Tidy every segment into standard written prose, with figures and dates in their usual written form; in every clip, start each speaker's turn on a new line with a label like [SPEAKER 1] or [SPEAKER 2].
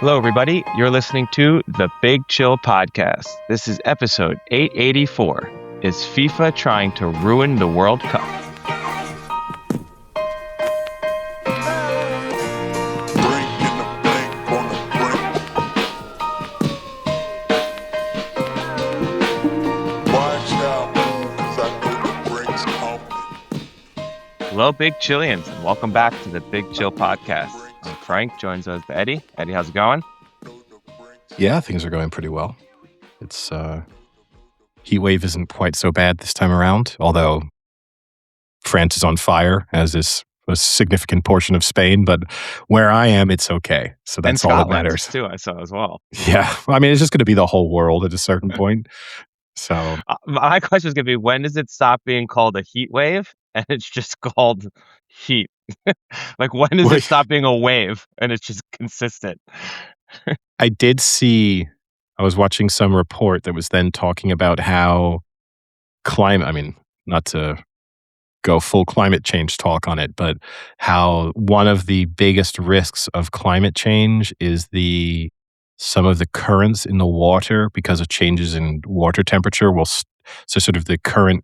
[SPEAKER 1] Hello, everybody. You're listening to the Big Chill Podcast. This is episode 884. Is FIFA trying to ruin the World Cup? Hello, Big Chillians, and welcome back to the Big Chill Podcast. I'm Frank, joins us by Eddie. Eddie, how's it going?
[SPEAKER 2] Yeah, things are going pretty well. It's heat wave isn't quite so bad this time around, although France is on fire, as is a significant portion of Spain. But where I am, it's okay. So that's all that matters.
[SPEAKER 1] Too, I saw as well.
[SPEAKER 2] Yeah, I mean, it's just going to be the whole world at a certain point. So
[SPEAKER 1] my question is going to be, when does it stop being called a heat wave and it's just called heat? Like, when does it stop being a wave and it's just consistent?
[SPEAKER 2] I was watching some report that was then talking about how not to go full climate change talk on it, but how one of the biggest risks of climate change is some of the currents in the water because of changes in water temperature so sort of the current,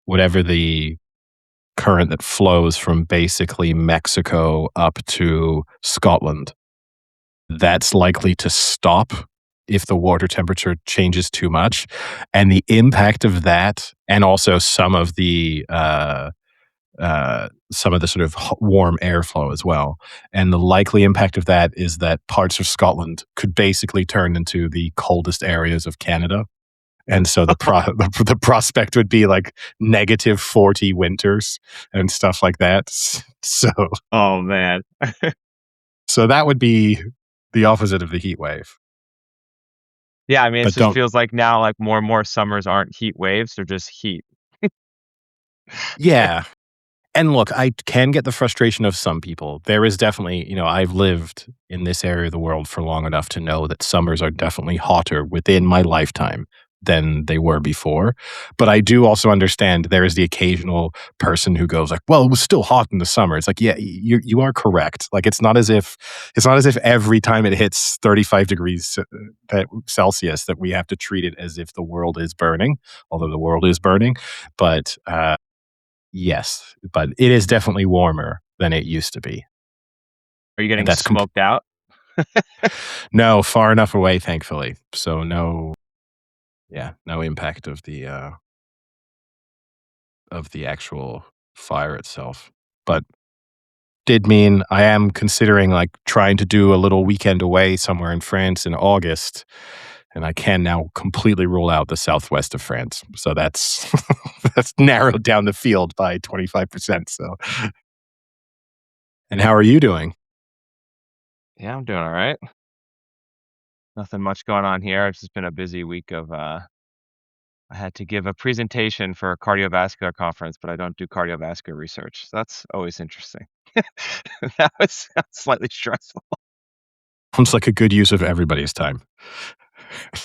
[SPEAKER 2] whatever the current that flows from basically Mexico up to Scotland, that's likely to stop if the water temperature changes too much. And the impact of that, and also some of the sort of warm airflow as well. And the likely impact of that is that parts of Scotland could basically turn into the coldest areas of Canada. And so the prospect would be like -40 winters and stuff like that. So,
[SPEAKER 1] oh man.
[SPEAKER 2] So that would be the opposite of the heat wave.
[SPEAKER 1] Yeah, I mean, it just feels like now, like more and more summers aren't heat waves; they're just heat.
[SPEAKER 2] Yeah. And look, I can get the frustration of some people. There is definitely, I've lived in this area of the world for long enough to know that summers are definitely hotter within my lifetime than they were before. But I do also understand there is the occasional person who goes like, well, it was still hot in the summer. It's like, yeah, you are correct. Like, it's not as if every time it hits 35 degrees Celsius that we have to treat it as if the world is burning, although the world is burning. But yes, but it is definitely warmer than it used to be.
[SPEAKER 1] Are you getting smoked out?
[SPEAKER 2] No, far enough away, thankfully. So no impact of the actual fire itself. But did mean I am considering like trying to do a little weekend away somewhere in France in August. And I can now completely rule out the southwest of France. So that's narrowed down the field by 25%. So, and how are you doing?
[SPEAKER 1] Yeah, I'm doing all right. Nothing much going on here. It's just been a busy week of I had to give a presentation for a cardiovascular conference, but I don't do cardiovascular research. So that's always interesting. That was slightly stressful.
[SPEAKER 2] Sounds like a good use of everybody's time.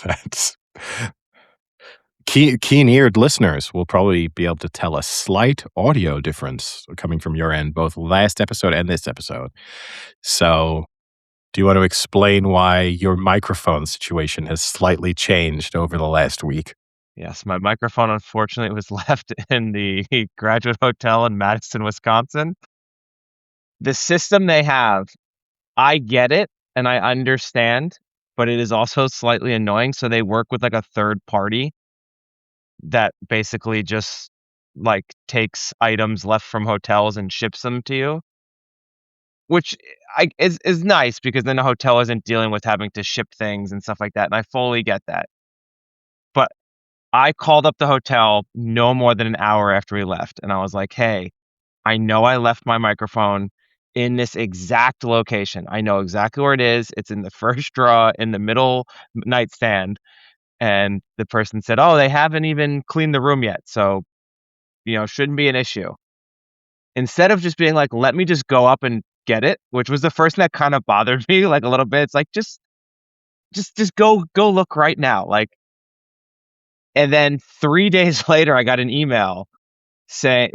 [SPEAKER 2] That's keen-eared listeners will probably be able to tell a slight audio difference coming from your end, both last episode and this episode. So, do you want to explain why your microphone situation has slightly changed over the last week?
[SPEAKER 1] Yes, my microphone, unfortunately, was left in the Graduate Hotel in Madison, Wisconsin. The system they have, I get it and I understand, but it is also slightly annoying. So they work with like a third party that basically just like takes items left from hotels and ships them to you, which is nice because then the hotel isn't dealing with having to ship things and stuff like that. And I fully get that. But I called up the hotel no more than an hour after we left. And I was like, hey, I know I left my microphone in this exact location. I know exactly where it is. It's in the first drawer in the middle nightstand. And the person said, oh, they haven't even cleaned the room yet. So, shouldn't be an issue. Instead of just being like, let me just go up and get it, which was the first thing that kind of bothered me like a little bit. It's like, just go look right now. Like, and then 3 days later, I got an email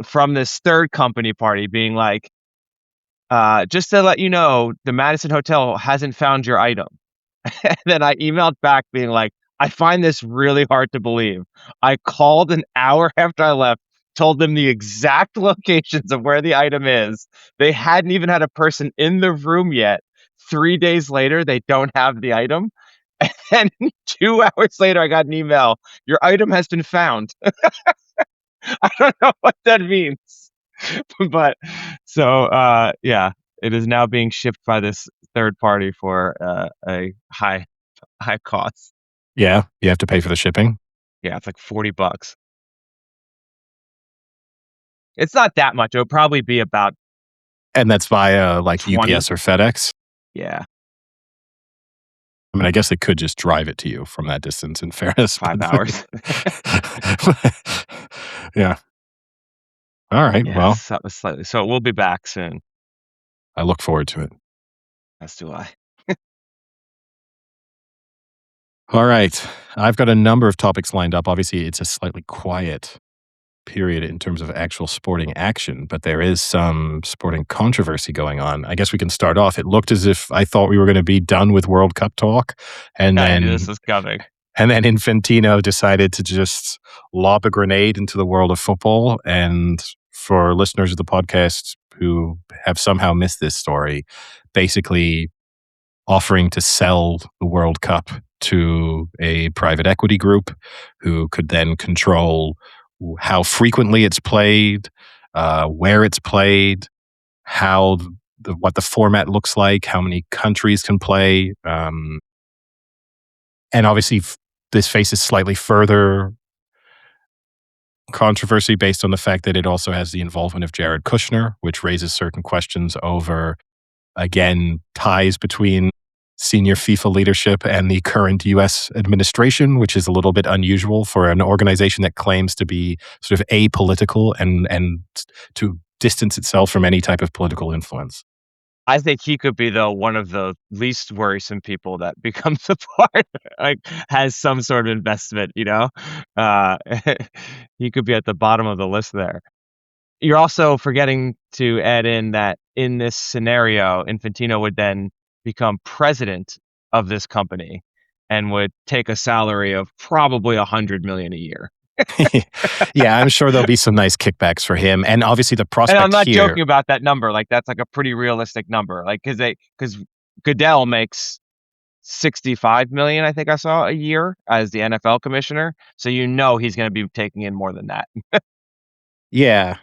[SPEAKER 1] from this third company party being like, just to let you know, the Madison Hotel hasn't found your item. And then I emailed back being like, "I find this really hard to believe. I called an hour after I left, told them the exact locations of where the item is. They hadn't even had a person in the room yet. 3 days later, they don't have the item." And 2 hours later, I got an email, "Your item has been found." I don't know what that means. But yeah, it is now being shipped by this third party for, a high cost.
[SPEAKER 2] Yeah, you have to pay for the shipping,
[SPEAKER 1] Yeah, it's like $40. It's not that much. It would probably be about
[SPEAKER 2] and that's via, like,
[SPEAKER 1] 20.
[SPEAKER 2] UPS or FedEx?
[SPEAKER 1] Yeah,
[SPEAKER 2] I mean, I guess they could just drive it to you from that distance in fairness,
[SPEAKER 1] 5
[SPEAKER 2] but
[SPEAKER 1] hours.
[SPEAKER 2] yeah. Alright,
[SPEAKER 1] Yeah,
[SPEAKER 2] well,
[SPEAKER 1] slightly. So we'll be back soon,
[SPEAKER 2] I look forward to it.
[SPEAKER 1] as do I.
[SPEAKER 2] Alright, I've got a number of topics lined up. Obviously, it's a slightly quiet period in terms of actual sporting action, but there is some sporting controversy going on. I guess we can start off. It looked as if I thought we were gonna be done with World Cup talk, and
[SPEAKER 1] I knew
[SPEAKER 2] then
[SPEAKER 1] this was coming.
[SPEAKER 2] and then Infantino decided to just lob a grenade into the world of football. And for listeners of the podcast who have somehow missed this story, basically offering to sell the World Cup to a private equity group who could then control how frequently it's played, where it's played, how what the format looks like, how many countries can play. And obviously, this faces slightly further controversy based on the fact that it also has the involvement of Jared Kushner, which raises certain questions over, again, ties between senior FIFA leadership and the current US administration, which is a little bit unusual for an organization that claims to be sort of apolitical and to distance itself from any type of political influence.
[SPEAKER 1] I think he could be, though, one of the least worrisome people that becomes a part, like, has some sort of investment, you know? Uh, he could be at the bottom of the list there. You're also forgetting to add in that in this scenario, Infantino would then become president of this company and would take a salary of probably 100 million a year.
[SPEAKER 2] Yeah, I'm sure there'll be some nice kickbacks for him. And obviously, the
[SPEAKER 1] And I'm
[SPEAKER 2] prospect
[SPEAKER 1] not
[SPEAKER 2] here.
[SPEAKER 1] joking about that number, like, that's, like, a pretty realistic number, like, 'cause Goodell makes 65 million, I think I saw, a year as the NFL commissioner, so he's gonna be taking in more than that.
[SPEAKER 2] Yeah.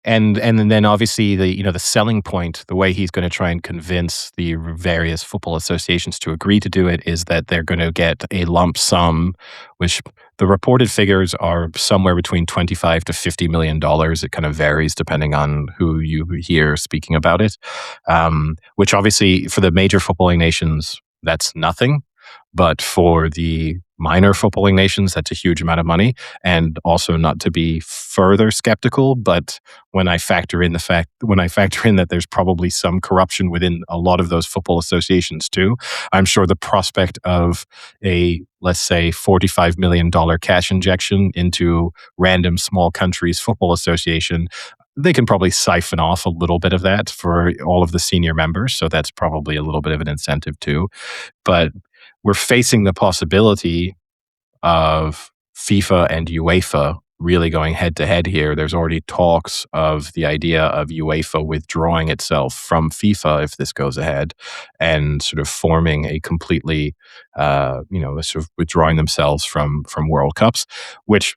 [SPEAKER 2] And then obviously the selling point, the way he's going to try and convince the various football associations to agree to do it is that they're going to get a lump sum, which the reported figures are somewhere between 25 to $50 million. It kind of varies depending on who you hear speaking about it. Which obviously for the major footballing nations, that's nothing. But for the minor footballing nations, that's a huge amount of money. And also not to be further skeptical, but when I factor in that there's probably some corruption within a lot of those football associations too, I'm sure the prospect of a, let's say, $45 million cash injection into random small countries football association, they can probably siphon off a little bit of that for all of the senior members. So that's probably a little bit of an incentive too. But we're facing the possibility of FIFA and UEFA really going head to head here. There's already talks of the idea of UEFA withdrawing itself from FIFA if this goes ahead, and sort of forming a completely, sort of withdrawing themselves from World Cups. Which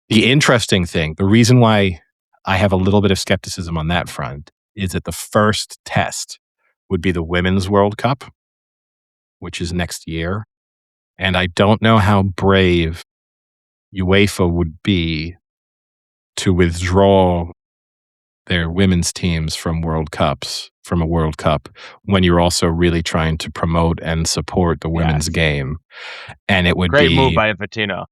[SPEAKER 2] the interesting thing, the reason why I have a little bit of skepticism on that front is that the first test would be the Women's World Cup, which is next year. And I don't know how brave UEFA would be to withdraw their women's teams from a World Cup when you're also really trying to promote and support the women's
[SPEAKER 1] Yes.
[SPEAKER 2] game. And it would
[SPEAKER 1] Great move
[SPEAKER 2] be,
[SPEAKER 1] by Infantino.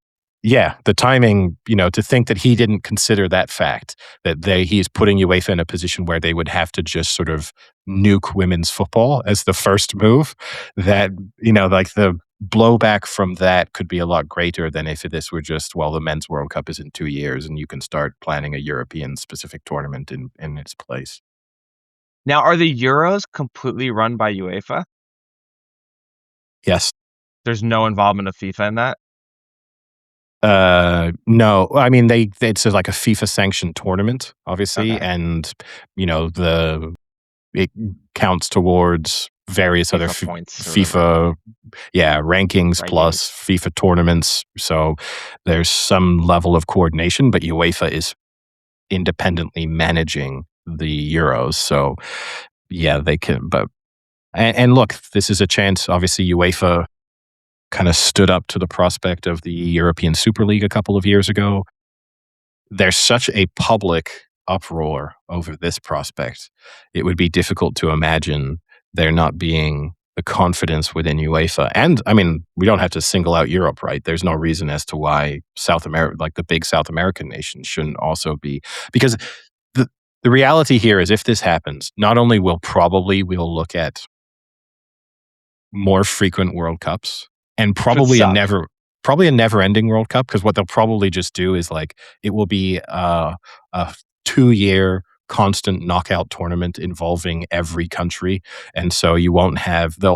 [SPEAKER 2] yeah, the timing, to think that he didn't consider that fact, that he's putting UEFA in a position where they would have to just sort of nuke women's football as the first move, that, like the blowback from that could be a lot greater than if this were just, well, the men's World Cup is in 2 years and you can start planning a European specific tournament in its place.
[SPEAKER 1] Now, are the Euros completely run by UEFA?
[SPEAKER 2] Yes.
[SPEAKER 1] There's no involvement of FIFA in that?
[SPEAKER 2] No. I mean, it's like a FIFA sanctioned tournament, obviously,
[SPEAKER 1] Okay.
[SPEAKER 2] and the it counts towards various other
[SPEAKER 1] FIFA points or whatever,
[SPEAKER 2] FIFA, yeah, rankings plus
[SPEAKER 1] rankings.
[SPEAKER 2] FIFA tournaments. So there's some level of coordination, but UEFA is independently managing the Euros. So yeah, they can. But and look, this is a chance. Obviously, UEFA kind of stood up to the prospect of the European Super League a couple of years ago. There's such a public uproar over this prospect. It would be difficult to imagine there not being the confidence within UEFA. And I mean, we don't have to single out Europe, right? There's no reason as to why South America, like the big South American nations, shouldn't also be, because the the reality here is if this happens, not only we'll look at more frequent World Cups and
[SPEAKER 1] Which would suck.
[SPEAKER 2] probably a never-ending World Cup, because what they'll probably just do is, like, it will be a 2-year constant knockout tournament involving every country, and so you won't have the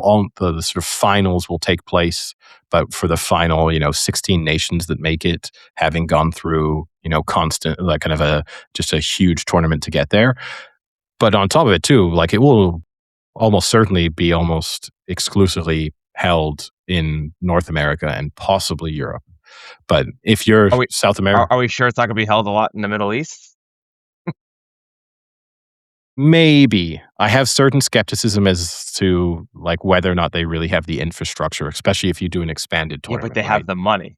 [SPEAKER 2] sort of finals will take place, but for the final, 16 nations that make it, having gone through, constant, like, kind of just a huge tournament to get there. But on top of it too, like, it will almost certainly be almost exclusively held in North America and possibly Europe. But if you're
[SPEAKER 1] Are we
[SPEAKER 2] South
[SPEAKER 1] are
[SPEAKER 2] America,
[SPEAKER 1] are we sure it's not gonna be held a lot in the Middle East?
[SPEAKER 2] maybe. I have certain skepticism as to, like, whether or not they really have the infrastructure, especially if you do an expanded
[SPEAKER 1] Yeah, but
[SPEAKER 2] tournament,
[SPEAKER 1] they have
[SPEAKER 2] right?
[SPEAKER 1] the money.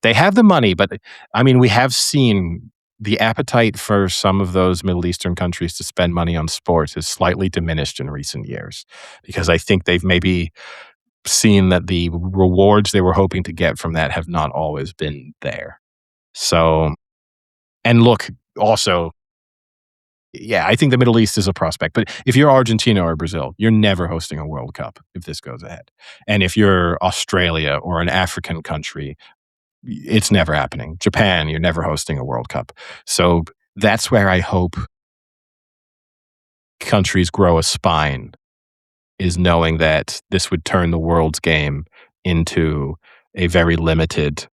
[SPEAKER 2] They have the money, but I mean, we have seen the appetite for some of those Middle Eastern countries to spend money on sports is slightly diminished in recent years, because I think they've maybe seen that the rewards they were hoping to get from that have not always been there. So, and look, also, yeah, I think the Middle East is a prospect. But if you're Argentina or Brazil, you're never hosting a World Cup if this goes ahead. And if you're Australia or an African country, it's never happening. Japan, you're never hosting a World Cup. So that's where I hope countries grow a spine, is knowing that this would turn the world's game into a very limited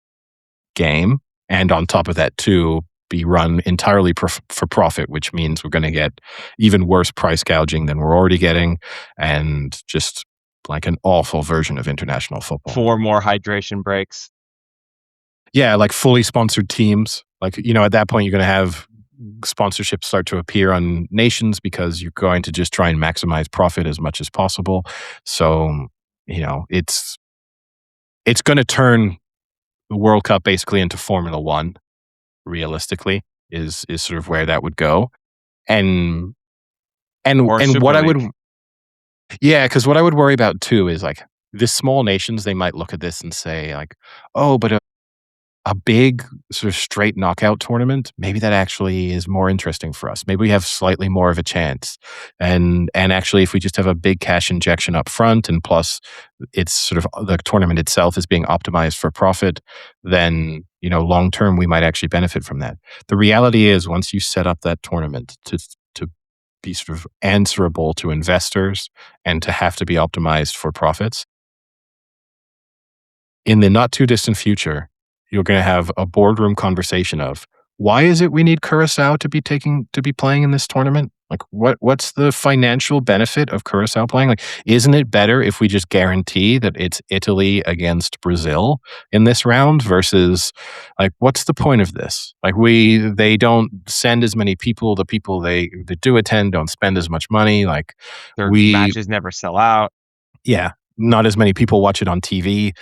[SPEAKER 2] game. And on top of that, too, be run entirely for profit, which means we're going to get even worse price gouging than we're already getting, and just like an awful version of international football.
[SPEAKER 1] 4 more hydration breaks.
[SPEAKER 2] Yeah, like fully sponsored teams. Like, at that point, you're going to have sponsorships start to appear on nations because you're going to just try and maximize profit as much as possible. So, it's going to turn the World Cup basically into Formula One. Realistically, is sort of where that would go, and
[SPEAKER 1] Or
[SPEAKER 2] what
[SPEAKER 1] Super
[SPEAKER 2] I would,
[SPEAKER 1] League.
[SPEAKER 2] yeah, because what I would worry about too is, like, the small nations, they might look at this and say, like, oh, but a big sort of straight knockout tournament, maybe that actually is more interesting for us. Maybe we have slightly more of a chance. And actually, if we just have a big cash injection up front, and plus it's sort of the tournament itself is being optimized for profit, then, long term we might actually benefit from that. The reality is, once you set up that tournament to be sort of answerable to investors and to have to be optimized for profits, in the not too distant future, you're going to have a boardroom conversation of, why is it we need Curacao to be playing in this tournament? Like, what's the financial benefit of Curacao playing? Like, isn't it better if we just guarantee that it's Italy against Brazil in this round versus, like, what's the point of this? Like, they don't send as many people. The people that do attend don't spend as much money. Like,
[SPEAKER 1] Their
[SPEAKER 2] we,
[SPEAKER 1] matches never sell out.
[SPEAKER 2] yeah, not as many people watch it on TV.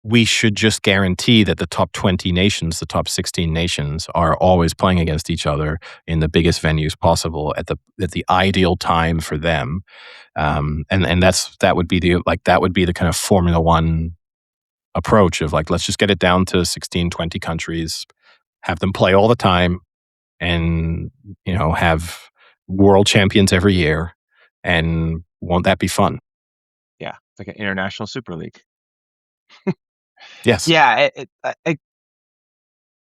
[SPEAKER 2] We should just guarantee that the top 20 nations, the top 16 nations, are always playing against each other in the biggest venues possible at the ideal time for them. And that would be the kind of Formula One approach of, like, let's just get it down to 16, 20 countries, have them play all the time, and, have world champions every year. And won't that be fun?
[SPEAKER 1] Yeah, it's like an international Super League.
[SPEAKER 2] Yes.
[SPEAKER 1] Yeah,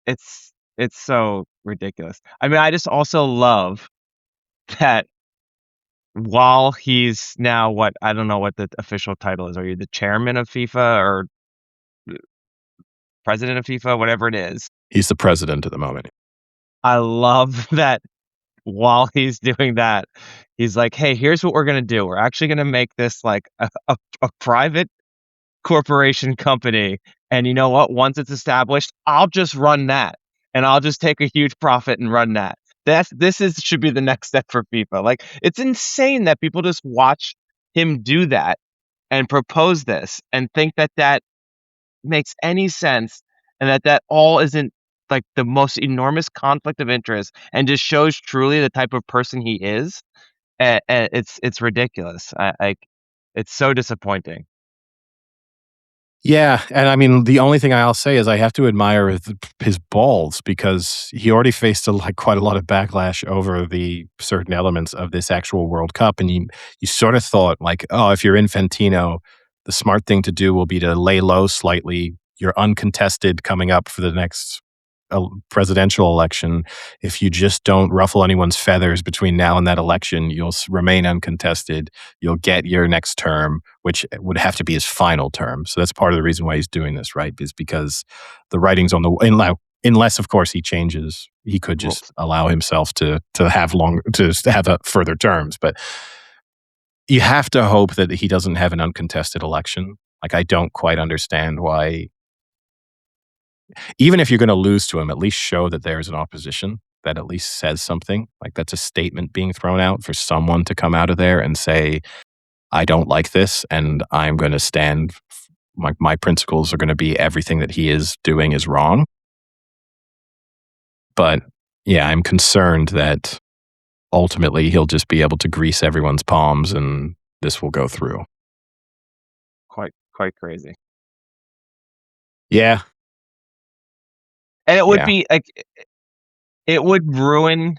[SPEAKER 1] it's so ridiculous. I mean, I just also love that while he's now what I don't know what the official title is. Are you the chairman of FIFA or president of FIFA? Whatever it is.
[SPEAKER 2] He's the president at the moment.
[SPEAKER 1] I love that while he's doing that, he's like, "Hey, here's what we're gonna do. We're actually gonna make this like a private corporation company, and you know what? Once it's established, I'll just run that, and I'll just take a huge profit and run that." This is should be the next step for FIFA. Like, it's insane that people just watch him do that and propose this and think that that makes any sense and that that all isn't like the most enormous conflict of interest and just shows truly the type of person he is. And it's ridiculous. It's so disappointing.
[SPEAKER 2] Yeah, and I mean, the only thing I'll say is I have to admire his balls because he already faced quite a lot of backlash over the certain elements of this actual World Cup, and you sort of thought like, oh, if you're Infantino, the smart thing to do will be to lay low slightly. You're uncontested coming up for the next presidential election. If you just don't ruffle anyone's feathers between now and that election, you'll remain uncontested. You'll get your next term, which would have to be his final term. So that's part of the reason why he's doing this, right? Is because the writing's on the unless of course he changes, he could just
[SPEAKER 1] Rules.
[SPEAKER 2] allow himself to have further terms. But you have to hope that he doesn't have an uncontested election. Like I don't quite understand why, even if you're going to lose to him, at least show that there's an opposition that at least says something. Like that's a statement being thrown out for someone to come out of there and say, I don't like this and I'm going to stand. My principles are going to be everything that he is doing is wrong. But yeah, I'm concerned that ultimately he'll just be able to grease everyone's palms and this will go through.
[SPEAKER 1] Quite crazy.
[SPEAKER 2] Yeah.
[SPEAKER 1] And it would
[SPEAKER 2] Yeah.
[SPEAKER 1] be like it would ruin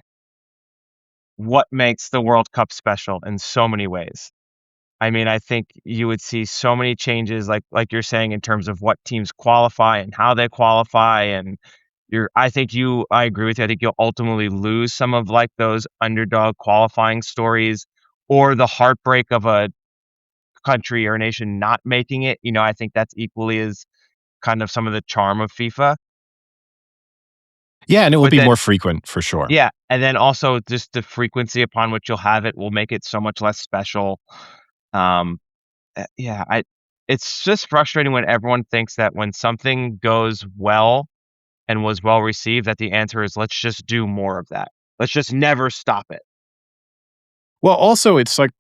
[SPEAKER 1] what makes the World Cup special in so many ways. I mean, I think you would see so many changes like you're saying in terms of what teams qualify and how they qualify and I agree with you. I think you'll ultimately lose some of like those underdog qualifying stories or the heartbreak of a country or a nation not making it. I think that's equally as kind of some of the charm of FIFA.
[SPEAKER 2] Yeah. And it will
[SPEAKER 1] But
[SPEAKER 2] be
[SPEAKER 1] then
[SPEAKER 2] more frequent for sure.
[SPEAKER 1] yeah, and then also just the frequency upon which you'll have it will make it so much less special. Um, yeah, I it's just frustrating when everyone thinks that when something goes well and was well received, that the answer is let's just do more of that. Let's just never stop it.
[SPEAKER 2] Well, also, it's like,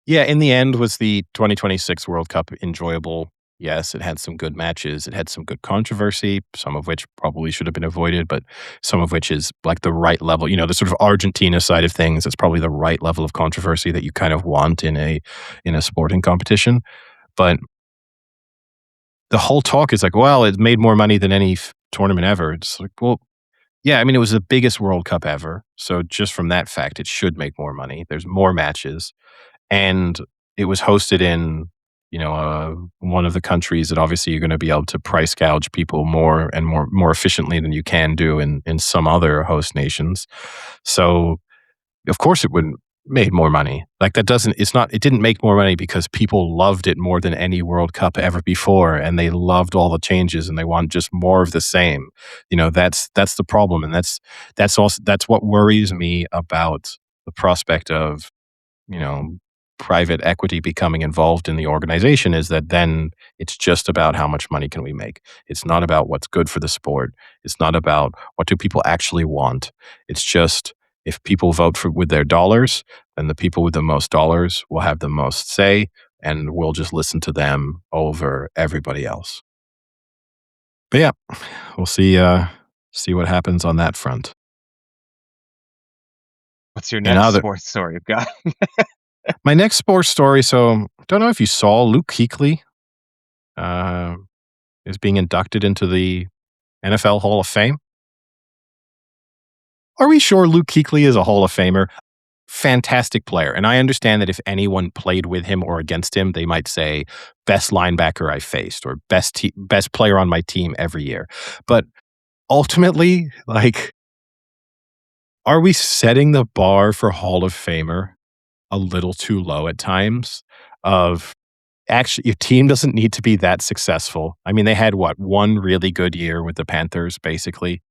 [SPEAKER 2] yeah, in the end, was the 2026 World Cup enjoyable? Yes, it had some good matches. It had some good controversy, some of which probably should have been avoided, but some of which is like the right level. The sort of Argentina side of things. It's probably the right level of controversy that you kind of want in a sporting competition. But the whole talk is like, well, it made more money than any tournament ever. It's like, well, yeah, I mean, it was the biggest World Cup ever. So just from that fact, it should make more money. There's more matches and it was hosted in one of the countries that obviously you're going to be able to price gouge people more and more efficiently than you can do in some other host nations. So of course it would made more money. Like that doesn't it's not it didn't make more money because people loved it more than any World Cup ever before and they loved all the changes and they want just more of the same. That's the problem and that's what worries me about the prospect of you know, private equity becoming involved in the organization is that then it's just about how much money can we make. It's not about what's good for the sport. It's not about what do people actually want. It's just if people vote for with their dollars, then the people with the most dollars will have the most say and we'll just listen to them over everybody else. But yeah, we'll see what happens on that front.
[SPEAKER 1] What's your
[SPEAKER 2] And
[SPEAKER 1] next
[SPEAKER 2] other
[SPEAKER 1] sports story you've got?
[SPEAKER 2] my next sports story, so don't know if you saw Luke Kuechly uh, is being inducted into the NFL Hall of Fame. Are we sure Luke Kuechly is a Hall of Famer? Fantastic player. And I understand that if anyone played with him or against him, they might say best linebacker I faced or best player on my team every year. But ultimately, like, are we setting the bar for Hall of Famer? a little too low at times of actually your team doesn't need to be that successful. I mean, they had what, one really good year with the Panthers, basically.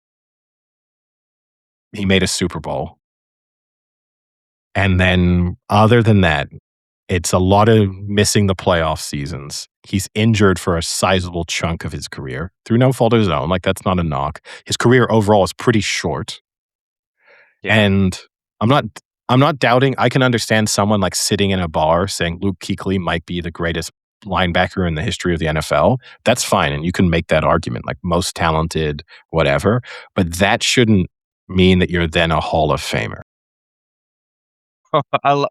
[SPEAKER 2] He made a Super Bowl. And then other than that, it's a lot of missing the playoff seasons. He's injured for a sizable chunk of his career through no fault of his own. Like, that's not a knock. His career overall is pretty short.
[SPEAKER 1] Yeah.
[SPEAKER 2] And I'm not I'm not doubting. I can understand someone like sitting in a bar saying Luke Kuechly might be the greatest linebacker in the history of the NFL. That's fine, and you can make that argument, like most talented, whatever. But that shouldn't mean that you're then a Hall of Famer.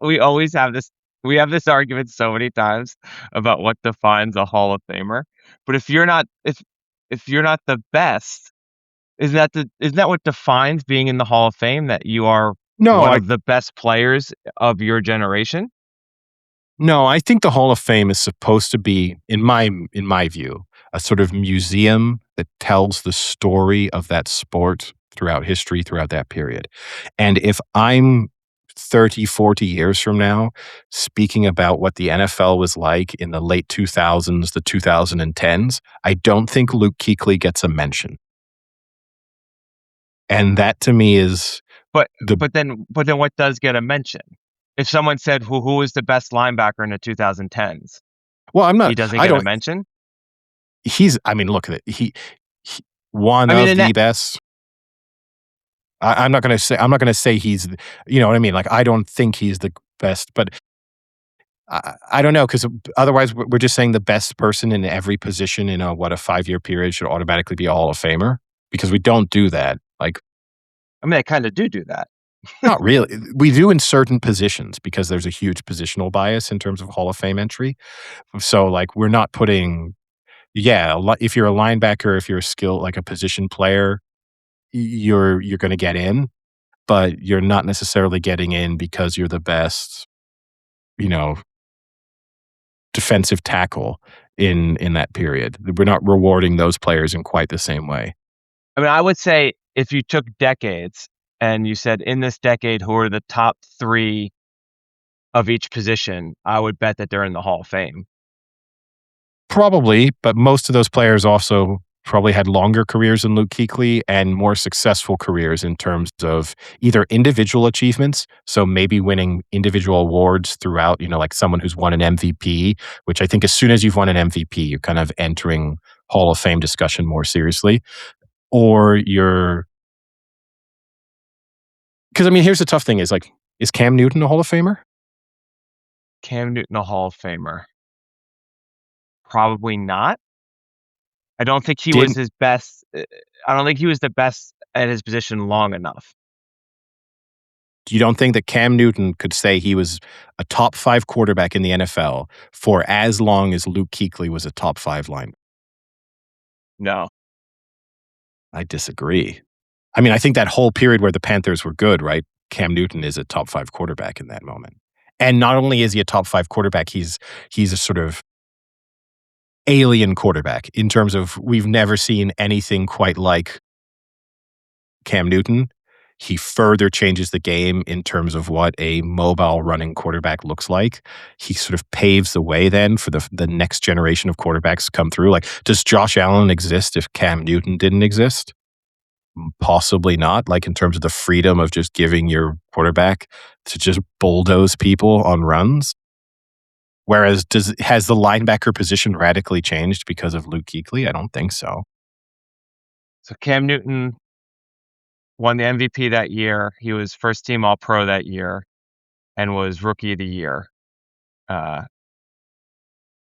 [SPEAKER 1] We always have this. We have this argument so many times about what defines a Hall of Famer. But if you're not the best, isn't that what defines being in the Hall of Fame? That you are
[SPEAKER 2] No,
[SPEAKER 1] one
[SPEAKER 2] I
[SPEAKER 1] of the best players of your generation?
[SPEAKER 2] no, I think the Hall of Fame is supposed to be, in my view, a sort of museum that tells the story of that sport throughout history, throughout that period. And if I'm 30, 40 years from now speaking about what the NFL was like in the late 2000s, the 2010s, I don't think Luke Kuechly gets a mention. And that to me is
[SPEAKER 1] But
[SPEAKER 2] the
[SPEAKER 1] but then what does get a mention? If someone said who was the best linebacker in the 2010s,
[SPEAKER 2] well, I'm
[SPEAKER 1] he
[SPEAKER 2] not
[SPEAKER 1] doesn't
[SPEAKER 2] I
[SPEAKER 1] get a
[SPEAKER 2] don't
[SPEAKER 1] mention?
[SPEAKER 2] I mean, look at it. He one
[SPEAKER 1] I mean,
[SPEAKER 2] of
[SPEAKER 1] and
[SPEAKER 2] the
[SPEAKER 1] that
[SPEAKER 2] best. I'm not gonna say he's you know what I mean? Like, I don't think he's the best, but I don't know, because otherwise we're just saying the best person in every position in a 5-year period should automatically be a Hall of Famer, because we don't do that. Like,
[SPEAKER 1] I mean, they kinda do that.
[SPEAKER 2] not really. We do in certain positions because there's a huge positional bias in terms of Hall of Fame entry. So, like, we're not putting yeah, if you're a linebacker, if you're a skill like a position player, you're gonna get in, but you're not necessarily getting in because you're the best, you know, defensive tackle in that period. We're not rewarding those players in quite the same way.
[SPEAKER 1] I mean, I would say if you took decades and you said, "In this decade, who are the top 3 of each position?" I would bet that they're in the Hall of Fame.
[SPEAKER 2] Probably, but most of those players also probably had longer careers than Luke Kuechly and more successful careers in terms of either individual achievements, so maybe winning individual awards throughout, like someone who's won an MVP, which I think as soon as you've won an MVP, you're kind of entering Hall of Fame discussion more seriously. Or you're because I mean, here's the tough thing is like, is Cam Newton a Hall of Famer?
[SPEAKER 1] Cam Newton, a Hall of Famer? Probably not. I don't think he was
[SPEAKER 2] Didn't
[SPEAKER 1] his best I don't think he was the best at his position long enough.
[SPEAKER 2] you don't think that Cam Newton could say he was a top 5 quarterback in the NFL for as long as Luke Kuechly was a top 5 line?
[SPEAKER 1] No.
[SPEAKER 2] I disagree. I mean, I think that whole period where the Panthers were good, right? Cam Newton is a top 5 quarterback in that moment. And not only is he a top 5 quarterback, he's a sort of alien quarterback in terms of we've never seen anything quite like Cam Newton. He further changes the game in terms of what a mobile running quarterback looks like. He sort of paves the way then for the next generation of quarterbacks come through. Like, does Josh Allen exist if Cam Newton didn't exist? Possibly not, like in terms of the freedom of just giving your quarterback to just bulldoze people on runs. Whereas has the linebacker position radically changed because of Luke Kuechly? I don't think so.
[SPEAKER 1] So Cam Newton won the MVP that year. He was first team All Pro that year and was Rookie of the Year. Uh,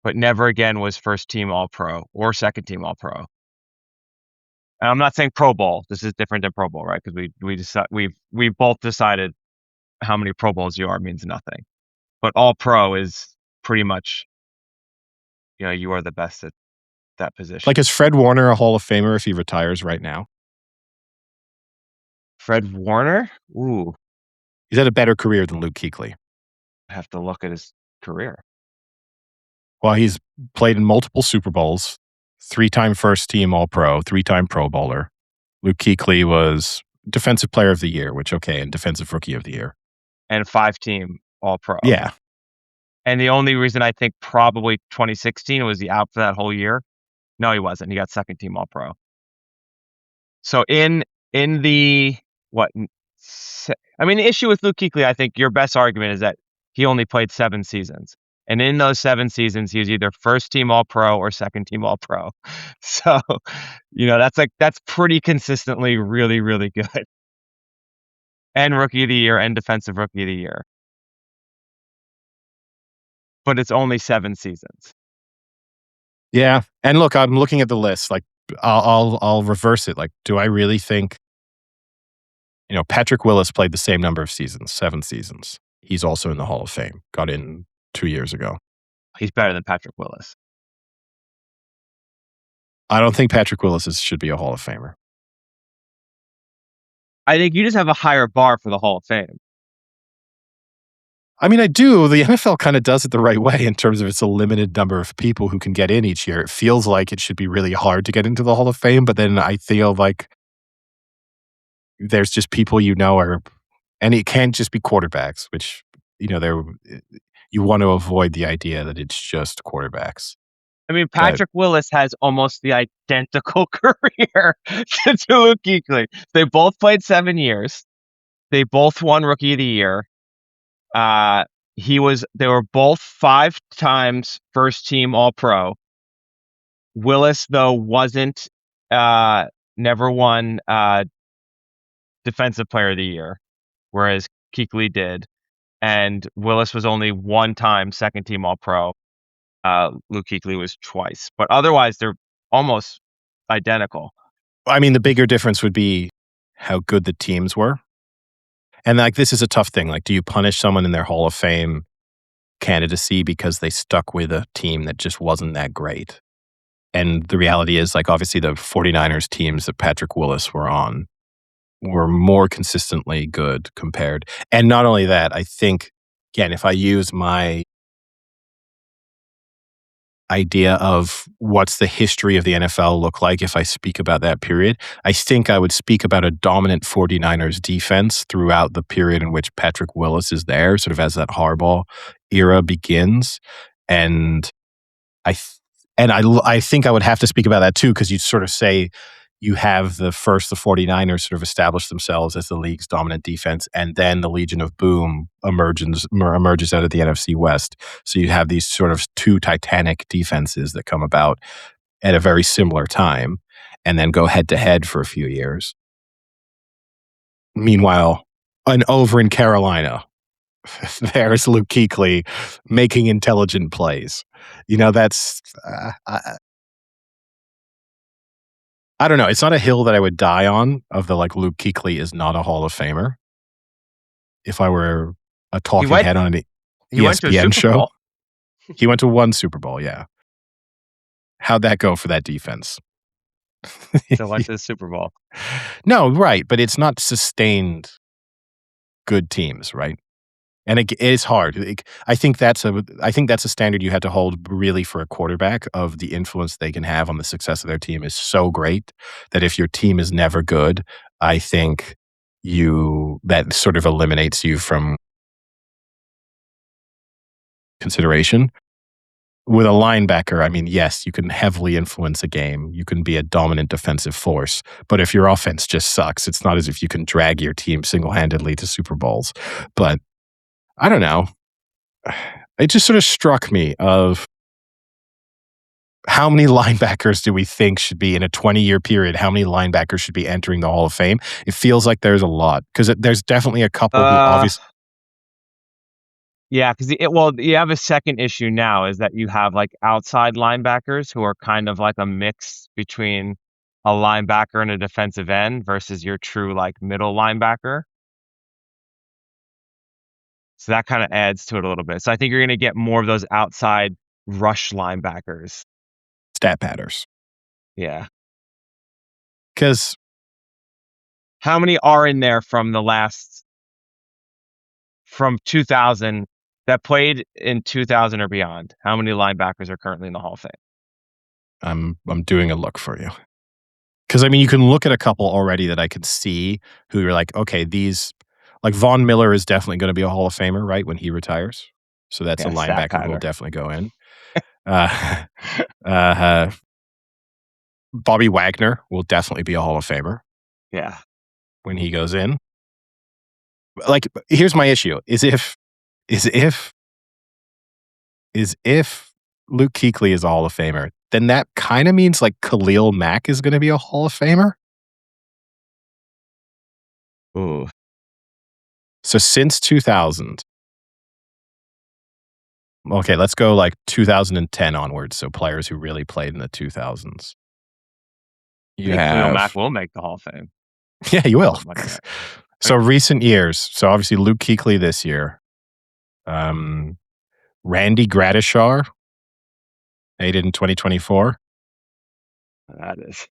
[SPEAKER 1] but never again was first team All Pro or second team All Pro. And I'm not saying Pro Bowl. This is different than Pro Bowl, right? Because we both decided how many Pro Bowls you are means nothing. But All Pro is pretty much, you are the best at that
[SPEAKER 2] Like,
[SPEAKER 1] position.
[SPEAKER 2] is Fred Warner a Hall of Famer if he retires right now?
[SPEAKER 1] Fred Warner? Ooh,
[SPEAKER 2] He's had a better career than Luke Kuechly.
[SPEAKER 1] I have to look at his career.
[SPEAKER 2] Well, he's played in multiple Super Bowls, 3-time first team All Pro, 3-time Pro Bowler. Luke Kuechly was Defensive Player of the Year, which, okay, and Defensive Rookie of the Year.
[SPEAKER 1] And 5-team All-Pro.
[SPEAKER 2] Yeah.
[SPEAKER 1] And the only reason I think probably 2016 was he out for that whole year. No, he wasn't. He got second team All-Pro. So in the what? I mean, the issue with Luke Kuechly, I think your best argument is that he only played 7 seasons, and in those 7 seasons, he was either first team All-Pro or second team All-Pro. So, that's pretty consistently really, really good. And Rookie of the Year and Defensive Rookie of the Year. But it's only 7 seasons.
[SPEAKER 2] Yeah. And look, I'm looking at the list. Like, I'll reverse it. Like, do I really think, Patrick Willis played the same number of seasons, 7 seasons. He's also in the Hall of Fame. Got in 2 years ago.
[SPEAKER 1] He's better than Patrick Willis.
[SPEAKER 2] I don't think Patrick Willis should be a Hall of Famer.
[SPEAKER 1] I think you just have a higher bar for the Hall of Fame.
[SPEAKER 2] I mean, I do. The NFL kind of does it the right way in terms of it's a limited number of people who can get in each year. It feels like it should be really hard to get into the Hall of Fame, but then I feel like there's just people and it can't just be quarterbacks, which, you want to avoid the idea that it's just quarterbacks.
[SPEAKER 1] I mean, Patrick Willis has almost the identical career to Luke Kuechly. They both played 7 years. They both won Rookie of the Year. They were both 5 times first team All-Pro. Willis, though, never won Defensive Player of the Year, whereas Kuechly did. And Willis was only 1 time second team All-Pro. Luke Kuechly was twice, but otherwise they're almost identical.
[SPEAKER 2] I mean, the bigger difference would be how good the teams were. And this is a tough thing. Like, do you punish someone in their Hall of Fame candidacy because they stuck with a team that just wasn't that great? And the reality is, obviously the 49ers teams that Patrick Willis were on were more consistently good compared. And not only that, I think, again, if I use my idea of what's the history of the NFL look like if I speak about that period, I think I would speak about a dominant 49ers defense throughout the period in which Patrick Willis is there, sort of as that Harbaugh era begins. And I think I would have to speak about that too, because you'd sort of say you have the 49ers sort of establish themselves as the league's dominant defense, and then the Legion of Boom emerges out of the NFC West. So you have these sort of 2 titanic defenses that come about at a very similar time and then go head to head for a few years. Meanwhile, over in Carolina, there's Luke Kuechly making intelligent plays. That's I don't know. It's not a hill that I would die on of the Luke Kuechly is not a Hall of Famer. If I were a talking head on an ESPN show. He went to 1 Super Bowl, yeah. How'd that go for that defense?
[SPEAKER 1] So went to the Super Bowl.
[SPEAKER 2] No, right, but it's not sustained good teams, right? And it is hard. I think that's a standard you had to hold really for a quarterback, of the influence they can have on the success of their team is so great that if your team is never good, I think that sort of eliminates you from consideration. With a linebacker, I mean, yes, you can heavily influence a game. You can be a dominant defensive force. But if your offense just sucks, it's not as if you can drag your team single-handedly to Super Bowls. But I don't know. It just sort of struck me of how many linebackers do we think should be in a 20-year period? How many linebackers should be entering the Hall of Fame? It feels like there's a lot, because there's definitely a couple who obviously.
[SPEAKER 1] Yeah, because you have a second issue now, is that you have outside linebackers who are kind of like a mix between a linebacker and a defensive end versus your true middle linebacker. So that kind of adds to it a little bit. So I think you're going to get more of those outside rush linebackers.
[SPEAKER 2] Stat patters.
[SPEAKER 1] Yeah.
[SPEAKER 2] Because
[SPEAKER 1] how many are in there from 2000 that played in 2000 or beyond? How many linebackers are currently in the Hall of Fame?
[SPEAKER 2] I'm doing a look for you. Because, I mean, you can look at a couple already that I could see who you're like, okay, these Like Von Miller is definitely going to be a Hall of Famer, right, when he retires. So that's a
[SPEAKER 1] Yeah, stat
[SPEAKER 2] linebacker who will
[SPEAKER 1] pattern.
[SPEAKER 2] definitely go in. Uh, uh, Bobby Wagner will definitely be a Hall of Famer
[SPEAKER 1] Yeah.
[SPEAKER 2] when he goes in. Like, here's my issue: is if Luke Kuechly is a Hall of Famer, then that kind of means like Khalil Mack is going to be a Hall of Famer.
[SPEAKER 1] Ooh.
[SPEAKER 2] So since 2000, okay, let's go like 2010 onwards. So players who really played in the 2000s.
[SPEAKER 1] I
[SPEAKER 2] You
[SPEAKER 1] think Khalil Mack
[SPEAKER 2] have,
[SPEAKER 1] will make the Hall of Fame.
[SPEAKER 2] yeah, you will.
[SPEAKER 1] Put money on it.
[SPEAKER 2] So recent years. So obviously Luke Kuechly this year. Randy Gradishar, made it in 2024.
[SPEAKER 1] That is.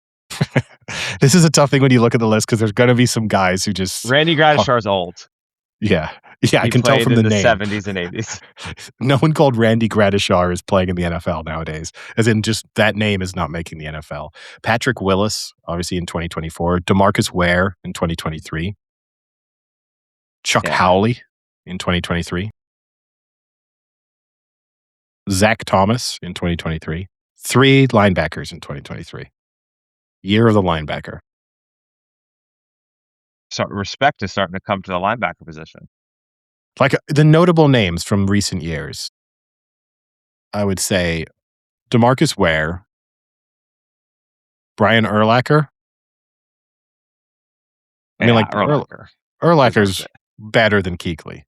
[SPEAKER 2] This is a tough thing when you look at the list because there's going to be some guys who just,
[SPEAKER 1] Randy Gradishar's old.
[SPEAKER 2] yeah, I
[SPEAKER 1] He
[SPEAKER 2] can tell
[SPEAKER 1] played
[SPEAKER 2] from
[SPEAKER 1] in
[SPEAKER 2] the
[SPEAKER 1] the
[SPEAKER 2] name.
[SPEAKER 1] 70s and 80s.
[SPEAKER 2] No one called Randy Gradishar is playing in the NFL nowadays, as in just that name is not making the NFL. Patrick Willis, obviously in 2024. DeMarcus Ware in 2023. Chuck
[SPEAKER 1] Yeah.
[SPEAKER 2] Howley in 2023. Zach Thomas in 2023. 3 linebackers in 2023. Year of the linebacker.
[SPEAKER 1] So respect is starting to come to the linebacker position.
[SPEAKER 2] Like the notable names from recent years, I would say DeMarcus Ware, Brian Urlacher. I mean,
[SPEAKER 1] Yeah,
[SPEAKER 2] like
[SPEAKER 1] Urlacher deserves
[SPEAKER 2] Urlacher's
[SPEAKER 1] it.
[SPEAKER 2] better than Kuechly.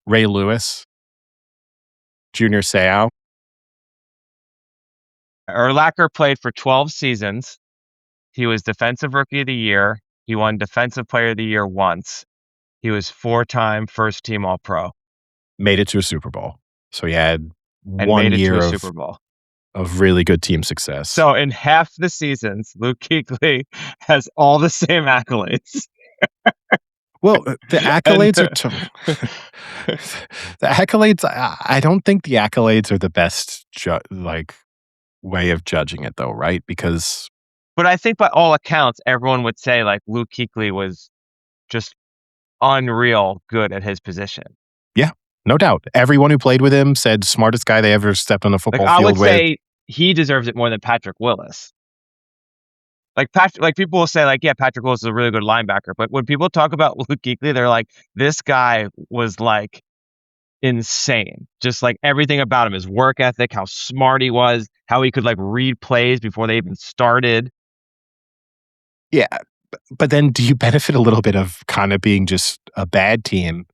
[SPEAKER 2] Ray Lewis, Junior Seau.
[SPEAKER 1] Urlacher played for 12 seasons. He was Defensive Rookie of the Year. He won Defensive Player of the Year once. He was 4-time first team All-Pro
[SPEAKER 2] Made it to a Super Bowl. So he had
[SPEAKER 1] and
[SPEAKER 2] 1
[SPEAKER 1] made it to
[SPEAKER 2] year
[SPEAKER 1] a Super Bowl.
[SPEAKER 2] of really good team success.
[SPEAKER 1] So in half the seasons, Luke Kuechly has all the same accolades.
[SPEAKER 2] Well, the
[SPEAKER 1] And
[SPEAKER 2] accolades are the accolades. I don't think the accolades are the best way of judging it, though, right? Because
[SPEAKER 1] but I think by all accounts, everyone would say like Luke Kuechly was just unreal good at his position.
[SPEAKER 2] yeah, no doubt, everyone who played with him said smartest guy they ever stepped on a
[SPEAKER 1] Like
[SPEAKER 2] football
[SPEAKER 1] I would
[SPEAKER 2] field with.
[SPEAKER 1] say he deserves it more than Patrick Willis. Like people will say like, yeah, Patrick Willis is a really good linebacker, but when people talk about Luke Kuechly, they're like, this guy was like insane. Just like everything about him, his work ethic, how smart he was, how he could like read plays before they even started.
[SPEAKER 2] Yeah, but then do you benefit a little bit of kind of being just a bad team?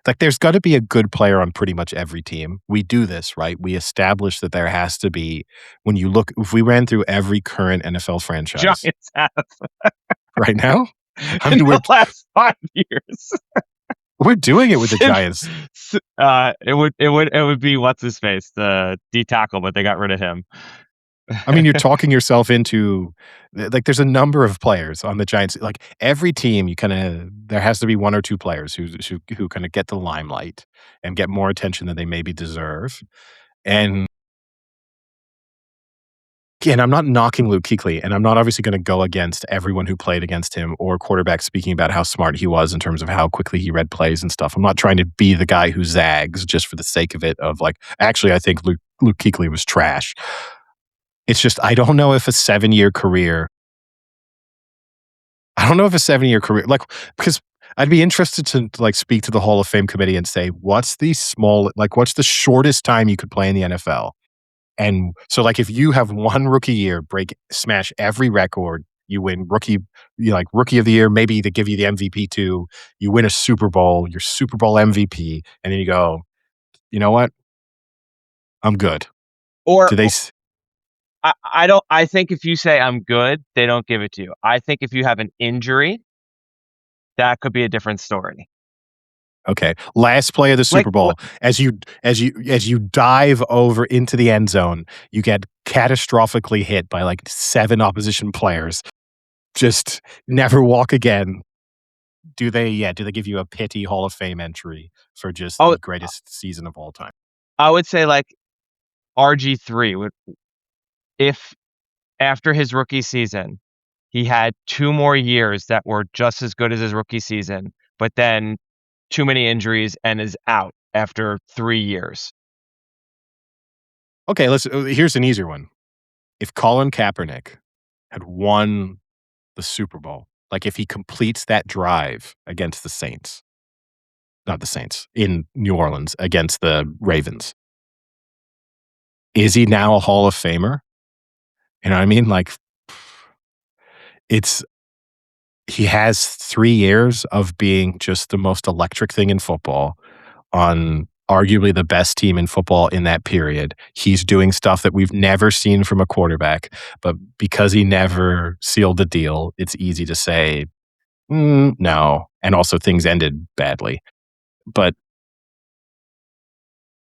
[SPEAKER 2] Like, there's got to be a good player on pretty much every team. We do this, right? We establish that there has to be, when you look, if we ran through every current NFL franchise
[SPEAKER 1] Giants have
[SPEAKER 2] right now, I
[SPEAKER 1] in
[SPEAKER 2] mean,
[SPEAKER 1] the last 5 years.
[SPEAKER 2] we're doing it with the Giants.
[SPEAKER 1] It would be what's his face, the D tackle, but they got rid of him.
[SPEAKER 2] I mean, you're talking yourself into like there's a number of players on the Giants. Like every team, there has to be 1 or 2 players who kind of get the limelight and get more attention than they maybe deserve. And again, I'm not knocking Luke Kuechly, and I'm not obviously going to go against everyone who played against him or quarterbacks speaking about how smart he was in terms of how quickly he read plays and stuff. I'm not trying to be the guy who zags just for the sake of it. Of like, actually, I think Luke Kuechly was trash. It's just I don't know if a 7-year career. I don't know if a 7-year career, like, because I'd be interested to like speak to the Hall of Fame committee and say, what's the shortest time you could play in the NFL? And so, like, if you have 1 rookie year, smash every record, you win rookie of the year, maybe they give you the MVP too. You win a Super Bowl, you're Super Bowl MVP, and then you go, you know what? I'm good.
[SPEAKER 1] Or
[SPEAKER 2] Do they?
[SPEAKER 1] I don't. I think if you say I'm good, they don't give it to you. I think if you have an injury, that could be a different story.
[SPEAKER 2] Okay. Last play of the
[SPEAKER 1] Like
[SPEAKER 2] Super Bowl, as you dive over into the end zone, you get catastrophically hit by like 7 opposition players. Just never walk again. Do they give you a pity Hall of Fame entry for just
[SPEAKER 1] oh,
[SPEAKER 2] the greatest season of all time?
[SPEAKER 1] I would say like RG3 would, if after his rookie season, he had 2 more years that were just as good as his rookie season, but then too many injuries and is out after 3 years.
[SPEAKER 2] Okay, here's an easier one. If Colin Kaepernick had won the Super Bowl, like if he completes that drive against the Saints, not the Saints, in New Orleans against the Ravens, is he now a Hall of Famer? You know what I mean? Like, it's he has 3 years of being just the most electric thing in football on arguably the best team in football in that period. He's doing stuff that we've never seen from a quarterback, but because he never sealed the deal, it's easy to say, no. And also things ended badly. But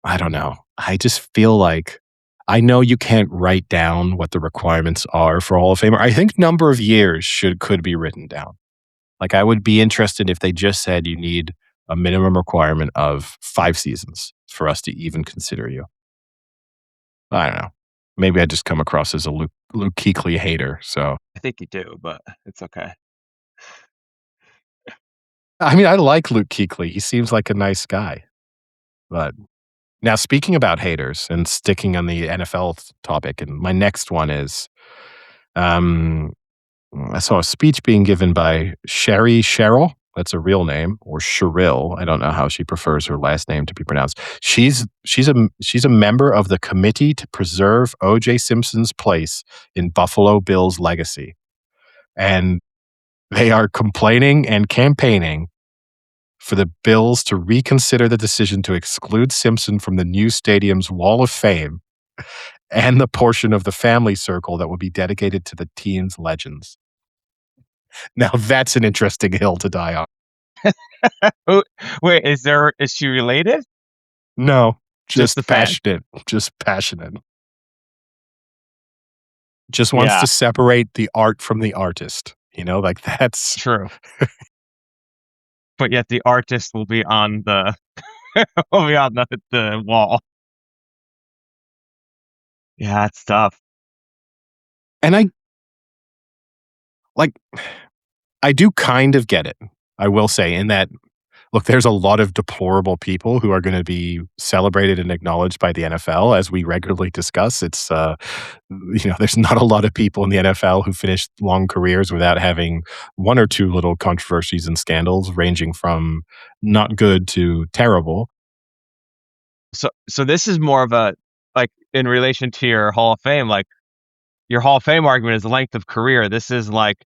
[SPEAKER 2] I don't know. I just feel like I know you can't write down what the requirements are for Hall of Famer. I think number of years could be written down. Like, I would be interested if they just said you need a minimum requirement of 5 seasons for us to even consider you. I don't know. Maybe I just come across as a Luke Kuechly hater. So,
[SPEAKER 1] I think you do, but it's okay.
[SPEAKER 2] I mean, I like Luke Kuechly. He seems like a nice guy. But now, speaking about haters and sticking on the NFL topic, and my next one is, I saw a speech being given by Sherry Sherrill. That's a real name, or Sherrill. I don't know how she prefers her last name to be pronounced. She's a member of the Committee to Preserve O.J. Simpson's Place in Buffalo Bills Legacy, and they are complaining and campaigning for the Bills to reconsider the decision to exclude Simpson from the new stadium's Wall of Fame and the portion of the family circle that will be dedicated to the team's legends. Now that's an interesting hill to die on.
[SPEAKER 1] Oh, wait, is she related?
[SPEAKER 2] No,
[SPEAKER 1] Just the
[SPEAKER 2] just
[SPEAKER 1] fan.
[SPEAKER 2] passionate, just passionate. Just wants
[SPEAKER 1] Yeah,
[SPEAKER 2] to separate the art from the artist, like that's
[SPEAKER 1] true. But yet the artist will be on the will be on the wall. Yeah, it's tough.
[SPEAKER 2] and like I do kind of get it. I will say in that look, there's a lot of deplorable people who are going to be celebrated and acknowledged by the NFL, as we regularly discuss. It's, there's not a lot of people in the NFL who finished long careers without having one or two little controversies and scandals, ranging from not good to terrible.
[SPEAKER 1] So this is more of a, like, in relation to your Hall of Fame, like, your Hall of Fame argument is length of career. This is like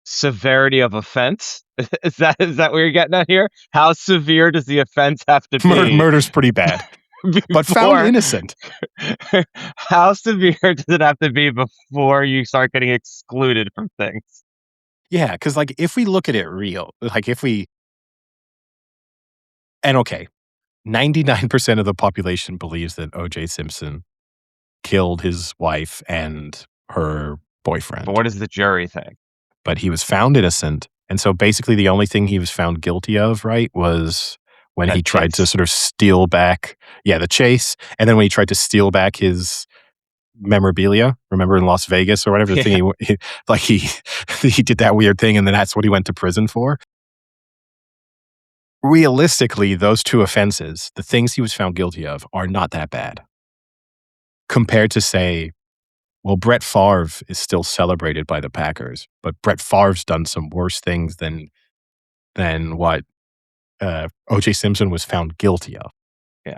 [SPEAKER 1] severity of offense. Is that what you're getting at here? How severe does the offense have to be
[SPEAKER 2] Murder's pretty bad, but found
[SPEAKER 1] before
[SPEAKER 2] innocent.
[SPEAKER 1] how severe does it have to be before you start getting excluded from things?
[SPEAKER 2] Yeah, because like if we look at it real, like if we, and okay, 99% of the population believes that O.J. Simpson killed his wife and her
[SPEAKER 1] But
[SPEAKER 2] boyfriend,
[SPEAKER 1] what does the jury think?
[SPEAKER 2] but he was found innocent. And so basically the only thing he was found guilty of, right, was when he
[SPEAKER 1] That
[SPEAKER 2] tried to
[SPEAKER 1] chase.
[SPEAKER 2] sort of steal back, the chase. And then when he tried to steal back his memorabilia, remember in Las Vegas or whatever, the
[SPEAKER 1] Yeah.
[SPEAKER 2] thing he did that weird thing and then that's what he went to prison for. Realistically, those two offenses, the things he was found guilty of, are not that bad compared to, say, well, Brett Favre is still celebrated by the Packers, but Brett Favre's done some worse things than what O.J. Simpson was found guilty of.
[SPEAKER 1] Yeah.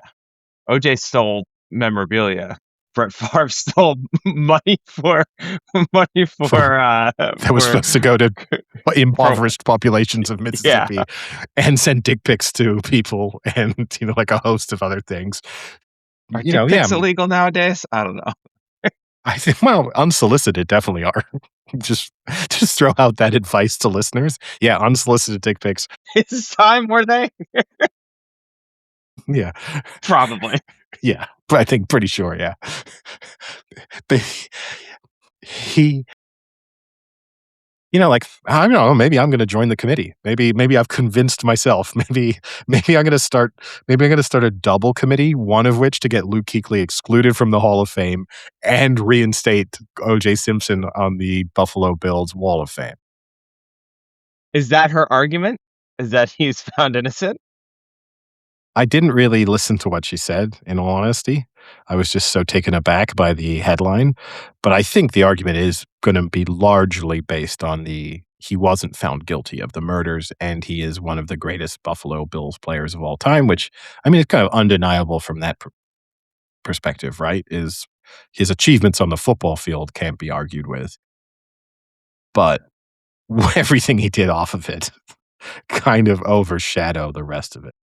[SPEAKER 1] OJ stole memorabilia. Brett Favre stole money for money
[SPEAKER 2] That was
[SPEAKER 1] for
[SPEAKER 2] supposed to go to impoverished populations of
[SPEAKER 1] yeah.
[SPEAKER 2] Mississippi and send dick pics to people and, like a host of other things.
[SPEAKER 1] Are dick
[SPEAKER 2] Yeah,
[SPEAKER 1] pics illegal nowadays? I don't know.
[SPEAKER 2] I think, well, unsolicited definitely are. Just throw out that advice to listeners. Yeah, unsolicited dick pics.
[SPEAKER 1] It's time, were they?
[SPEAKER 2] Yeah.
[SPEAKER 1] Probably.
[SPEAKER 2] Yeah. But I think pretty sure, yeah. But he, like, I don't know, maybe I'm gonna join the committee. Maybe I've convinced myself. Maybe I'm gonna start a double committee, one of which to get Luke Kuechly excluded from the Hall of Fame and reinstate O.J. Simpson on the Buffalo Bills Wall of Fame.
[SPEAKER 1] Is that her argument? Is that he's found innocent?
[SPEAKER 2] I didn't really listen to what she said, in all honesty. I was just so taken aback by the headline. But I think the argument is gonna be largely based on the he wasn't found guilty of the murders, and he is one of the greatest Buffalo Bills players of all time, which, I mean, it's kind of undeniable from that perspective, right? Is his achievements on the football field can't be argued with, but everything he did off of it kind of overshadow the rest of it.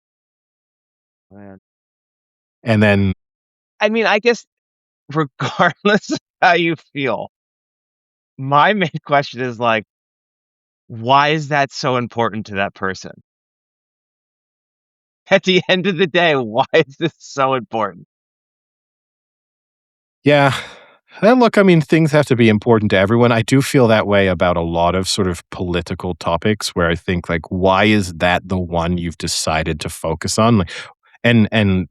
[SPEAKER 1] Man.
[SPEAKER 2] And then
[SPEAKER 1] I mean, I guess regardless of how you feel, my main question is like, why is that so important to that person? At the end of the day, why is this so important?
[SPEAKER 2] yeah. And look, I mean, things have to be important to everyone. I do feel that way about a lot of sort of political topics where I think like, why is that the one you've decided to focus on? Like, and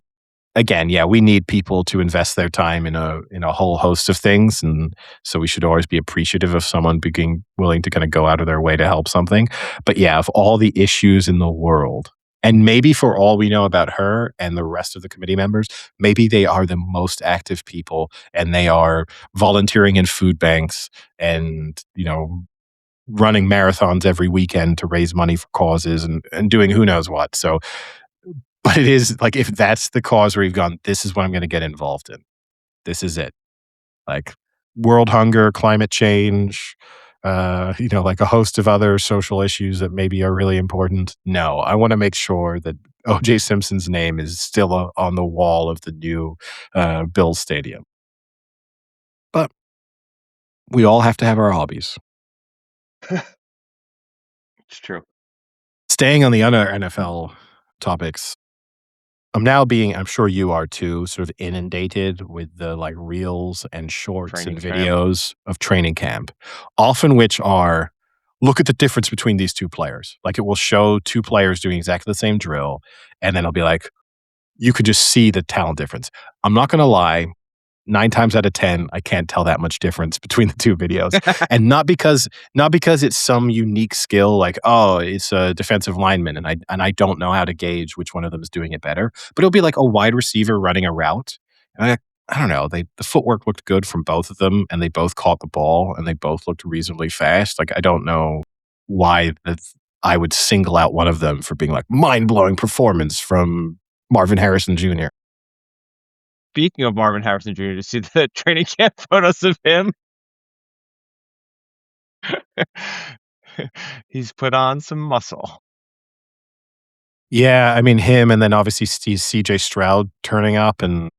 [SPEAKER 2] again, yeah, we need people to invest their time in a whole host of things, and so we should always be appreciative of someone being willing to kind of go out of their way to help something. But yeah, of all the issues in the world, and maybe for all we know about her and the rest of the committee members, maybe they are the most active people, and they are volunteering in food banks and running marathons every weekend to raise money for causes and doing who knows what. So but it is like, if that's the cause where you've gone, this is what I'm gonna get involved in. This is it. Like, world hunger, climate change, like a host of other social issues that maybe are really important. No, I wanna make sure that O.J. Simpson's name is still on the wall of the new, Bills stadium. But we all have to have our hobbies.
[SPEAKER 1] It's true.
[SPEAKER 2] Staying on the other NFL topics, I'm sure you are too, sort of inundated with the like reels and shorts and
[SPEAKER 1] Training camp.
[SPEAKER 2] videos of training camp, often which are look at the difference between these two players. Like it will show two players doing exactly the same drill, and then it'll be like, you could just see the talent difference. I'm not gonna lie, 9 times out of 10, I can't tell that much difference between the 2 videos, and not because it's some unique skill like, "Oh, it's a defensive lineman," and I don't know how to gauge which one of them is doing it better, but it'll be like a wide receiver running a route, and I don't know, the footwork looked good from both of them, and they both caught the ball, and they both looked reasonably fast. Like, I don't know why I would single out one of them for being like, mind-blowing performance from Marvin Harrison Jr.
[SPEAKER 1] Speaking of Marvin Harrison Jr., to see the training camp photos of him. He's put on some muscle.
[SPEAKER 2] Yeah, I mean, him and then obviously CJ Stroud turning up and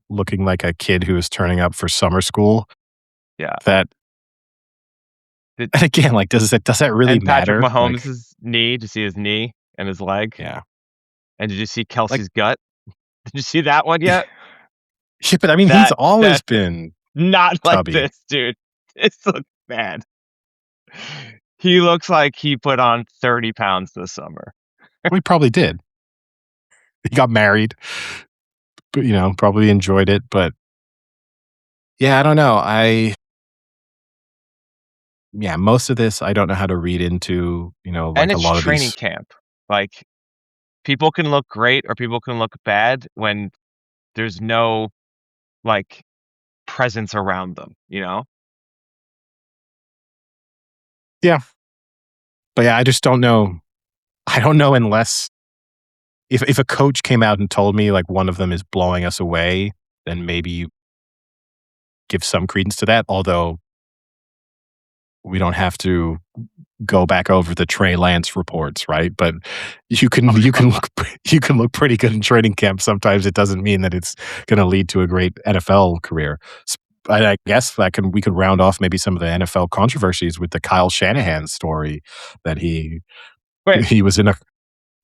[SPEAKER 2] looking like a kid who is turning up for summer school.
[SPEAKER 1] Yeah.
[SPEAKER 2] That
[SPEAKER 1] Did
[SPEAKER 2] and again, like, does that really
[SPEAKER 1] and Patrick
[SPEAKER 2] matter? Like,
[SPEAKER 1] Mahomes' knee, to see his knee and his leg.
[SPEAKER 2] yeah.
[SPEAKER 1] And did you see
[SPEAKER 2] Like,
[SPEAKER 1] Kelsey's gut? Did you see that one yet?
[SPEAKER 2] yeah, but I mean, he's always
[SPEAKER 1] That
[SPEAKER 2] been
[SPEAKER 1] not like
[SPEAKER 2] tubby.
[SPEAKER 1] this, dude. This looks bad. He looks like he put on 30 pounds this summer.
[SPEAKER 2] Well, he probably did. He got married, but, probably enjoyed it, but yeah, I don't know. Yeah, most of this, I don't know how to read into,
[SPEAKER 1] And
[SPEAKER 2] like a
[SPEAKER 1] it's
[SPEAKER 2] lot of
[SPEAKER 1] training
[SPEAKER 2] these.
[SPEAKER 1] camp. Like, people can look great or people can look bad when there's no, like, presence around them, you know?
[SPEAKER 2] Yeah, but yeah, I just don't know. I don't know unless if a coach came out and told me, like, one of them is blowing us away, then maybe give some credence to that, although we don't have to go back over the Trey Lance reports, right? But you can
[SPEAKER 1] Oh,
[SPEAKER 2] you can look you can look pretty good in training camp. Sometimes it doesn't mean that it's gonna lead to a great NFL career. I guess we could round off maybe some of the NFL controversies with the Kyle Shanahan story that he
[SPEAKER 1] wait,
[SPEAKER 2] he was in a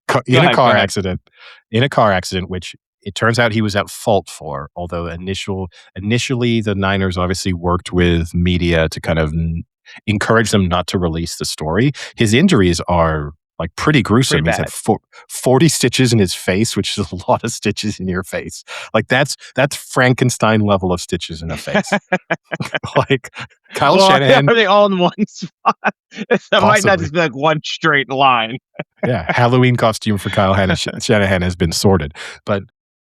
[SPEAKER 1] go
[SPEAKER 2] in a
[SPEAKER 1] ahead, go
[SPEAKER 2] car
[SPEAKER 1] ahead.
[SPEAKER 2] accident, which it turns out he was at fault for. Although initially the Niners obviously worked with media to kind of encourage them not to release the story. His injuries are Like pretty
[SPEAKER 1] Pretty
[SPEAKER 2] gruesome. He's had
[SPEAKER 1] bad.
[SPEAKER 2] 40 stitches in his face, which is a lot of stitches in your face. Like that's Frankenstein level of stitches in a face. Like Kyle
[SPEAKER 1] Well,
[SPEAKER 2] Shanahan,
[SPEAKER 1] are they all in one spot? It might not
[SPEAKER 2] possibly.
[SPEAKER 1] just be like one straight line.
[SPEAKER 2] Yeah, Halloween costume for Kyle Shanahan has been sorted. But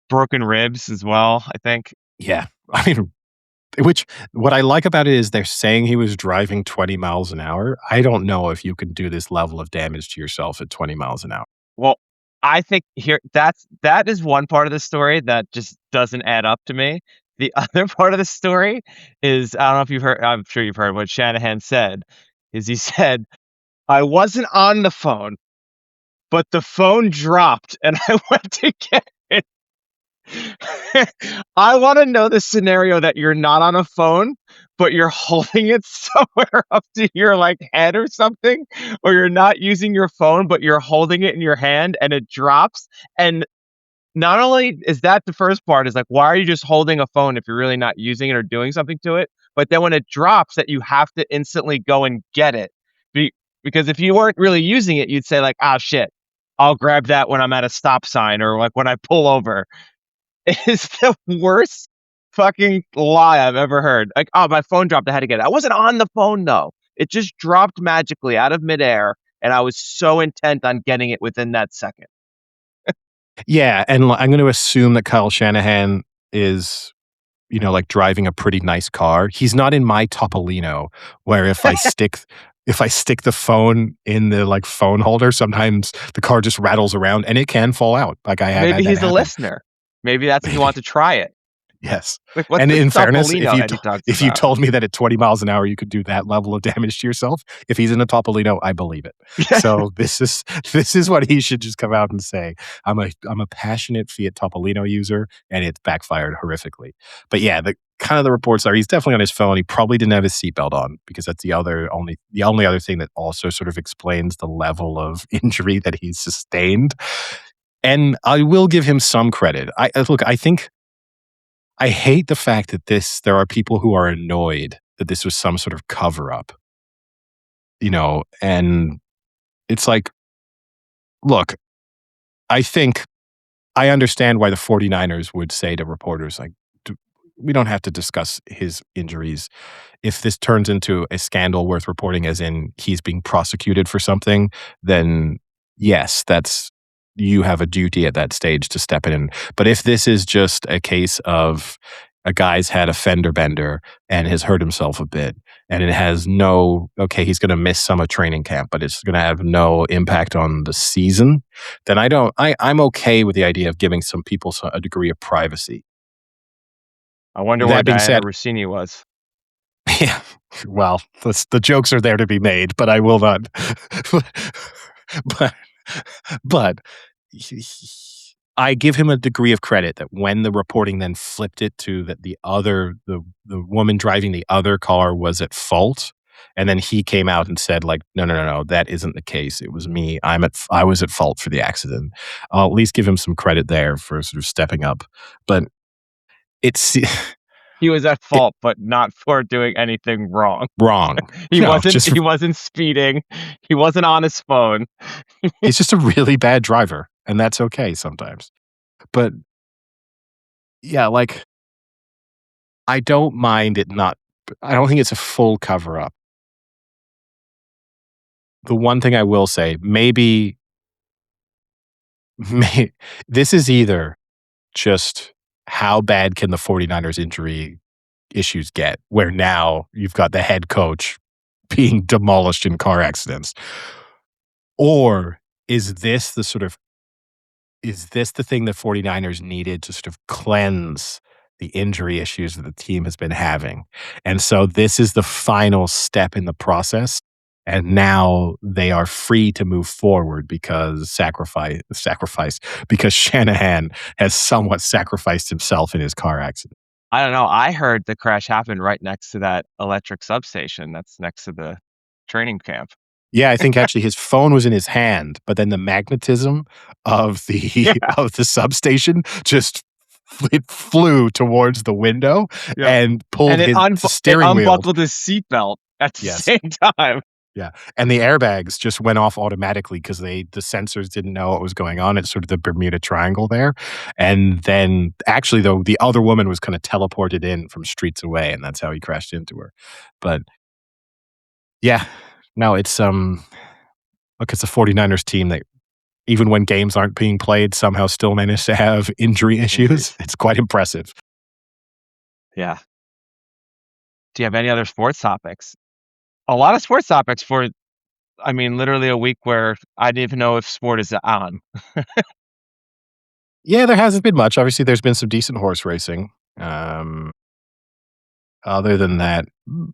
[SPEAKER 1] Broken ribs as well, I think.
[SPEAKER 2] yeah, I mean, which what I like about it is they're saying he was driving 20 miles an hour. I don't know if you can do this level of damage to yourself at 20 miles an hour.
[SPEAKER 1] Well, I think that is one part of the story that just doesn't add up to me. The other part of the story is I don't know if you've heard. I'm sure you've heard what Shanahan said. Is he said I wasn't on the phone, but the phone dropped and I went to get it. I want to know the scenario that you're not on a phone, but you're holding it somewhere up to your like head or something, or you're not using your phone, but you're holding it in your hand and it drops. And not only is that the first part, is like, why are you just holding a phone if you're really not using it or doing something to it? But then when it drops, that you have to instantly go and get it. Because if you weren't really using it, you'd say like, ah, shit, I'll grab that when I'm at a stop sign or like when I pull over. Is the worst fucking lie I've ever heard. Like, oh, my phone dropped. I had to get it. I wasn't on the phone though. It just dropped magically out of midair, and I was so intent on getting it within that second.
[SPEAKER 2] Yeah, and I'm going to assume that Kyle Shanahan is, like driving a pretty nice car. He's not in my Topolino, where if I stick the phone in the like phone holder, sometimes the car just rattles around and it can fall out. Like I have
[SPEAKER 1] Maybe
[SPEAKER 2] had that
[SPEAKER 1] he's a
[SPEAKER 2] happen.
[SPEAKER 1] listener. Maybe that's if you
[SPEAKER 2] Maybe.
[SPEAKER 1] want to try it.
[SPEAKER 2] Yes.
[SPEAKER 1] Like, what's
[SPEAKER 2] And
[SPEAKER 1] this
[SPEAKER 2] in fairness,
[SPEAKER 1] Topolino that he talks
[SPEAKER 2] if you
[SPEAKER 1] about?
[SPEAKER 2] told me that at 20 miles an hour you could do that level of damage to yourself, if he's in a Topolino, I believe it. So this is what he should just come out and say. I'm a passionate Fiat Topolino user, and it's backfired horrifically. But yeah, the reports are he's definitely on his phone. He probably didn't have his seatbelt on, because that's the only other thing that also sort of explains the level of injury that he's sustained. And I will give him some credit. I think I hate the fact that there are people who are annoyed that this was some sort of cover up, and it's like, look, I think I understand why the 49ers would say to reporters, like, we don't have to discuss his injuries. If this turns into a scandal worth reporting, as in he's being prosecuted for something, then yes, you have a duty at that stage to step in. But if this is just a case of a guy's had a fender bender and has hurt himself a bit, and it has he's going to miss some of training camp, but it's going to have no impact on the season, then I'm okay with the idea of giving some people a degree of privacy.
[SPEAKER 1] I wonder where
[SPEAKER 2] That being
[SPEAKER 1] Diana
[SPEAKER 2] said,
[SPEAKER 1] Rossini was.
[SPEAKER 2] yeah, well, the jokes are there to be made, but I will not. but but I give him a degree of credit that when the reporting then flipped it to that the woman driving the other car was at fault, and then he came out and said like, no, that isn't the case. It was me. I was at fault for the accident. I'll at least give him some credit there for sort of stepping up. But it's
[SPEAKER 1] He was at fault, but not for doing anything wrong.
[SPEAKER 2] wrong.
[SPEAKER 1] He
[SPEAKER 2] No,
[SPEAKER 1] wasn't. He wasn't speeding. He wasn't on his phone.
[SPEAKER 2] he's just a really bad driver, and that's okay sometimes. But yeah, like I don't mind it not. I don't think it's a full cover up. The one thing I will say, this is either just how bad can the 49ers injury issues get, where now you've got the head coach being demolished in car accidents, or is this the thing that 49ers needed to sort of cleanse the injury issues that the team has been having? And so this is the final step in the process. And now they are free to move forward because because Shanahan has somewhat sacrificed himself in his car accident.
[SPEAKER 1] I don't know. I heard the crash happened right next to that electric substation that's next to the training camp.
[SPEAKER 2] Yeah, I think actually his phone was in his hand, but then the magnetism of
[SPEAKER 1] Yeah.
[SPEAKER 2] of the substation just it flew towards the window
[SPEAKER 1] Yeah.
[SPEAKER 2] and pulled
[SPEAKER 1] And
[SPEAKER 2] his
[SPEAKER 1] it
[SPEAKER 2] steering wheel.
[SPEAKER 1] unbuckled his seatbelt at the
[SPEAKER 2] Yes.
[SPEAKER 1] same time.
[SPEAKER 2] Yeah, and the airbags just went off automatically because the sensors didn't know what was going on. It's sort of the Bermuda Triangle there, and then actually, though, the other woman was kinda teleported in from streets away, and that's how he crashed into her. But, yeah, no, look, it's a 49ers team that even when games aren't being played, somehow still manage to have injury issues.
[SPEAKER 1] Injuries.
[SPEAKER 2] It's quite impressive.
[SPEAKER 1] Yeah. Do you have any other sports topics? A lot of sports topics for, I mean, literally a week where I didn't even know if sport is on.
[SPEAKER 2] Yeah, there hasn't been much. Obviously, there's been some decent horse racing. Um Other than that,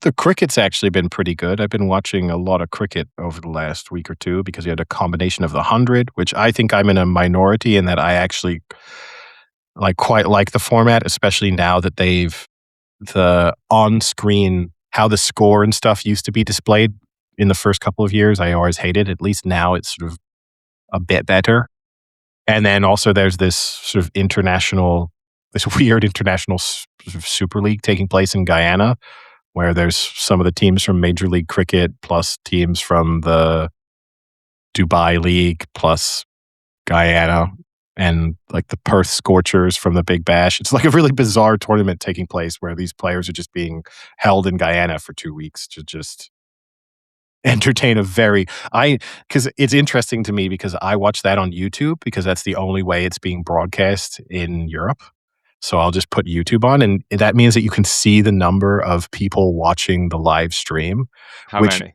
[SPEAKER 2] the cricket's actually been pretty good. I've been watching a lot of cricket over the last week or 2 because you had a combination of the 100, which I think I'm in a minority in that I actually, quite like the format, especially now that they've the on-screen how the score and stuff used to be displayed in the first couple of years, I always hated. At least now it's sort of a bit better. And then also there's this weird international sort of super league taking place in Guyana, where there's some of the teams from Major League Cricket plus teams from the Dubai League plus Guyana and like the Perth Scorchers from the Big Bash. It's like a really bizarre tournament taking place where these players are just being held in Guyana for 2 weeks to just entertain a very I because it's interesting to me because I watch that on YouTube because that's the only way it's being broadcast in Europe. So I'll just put YouTube on, and that means that you can see the number of people watching the live stream,
[SPEAKER 1] How
[SPEAKER 2] which
[SPEAKER 1] many?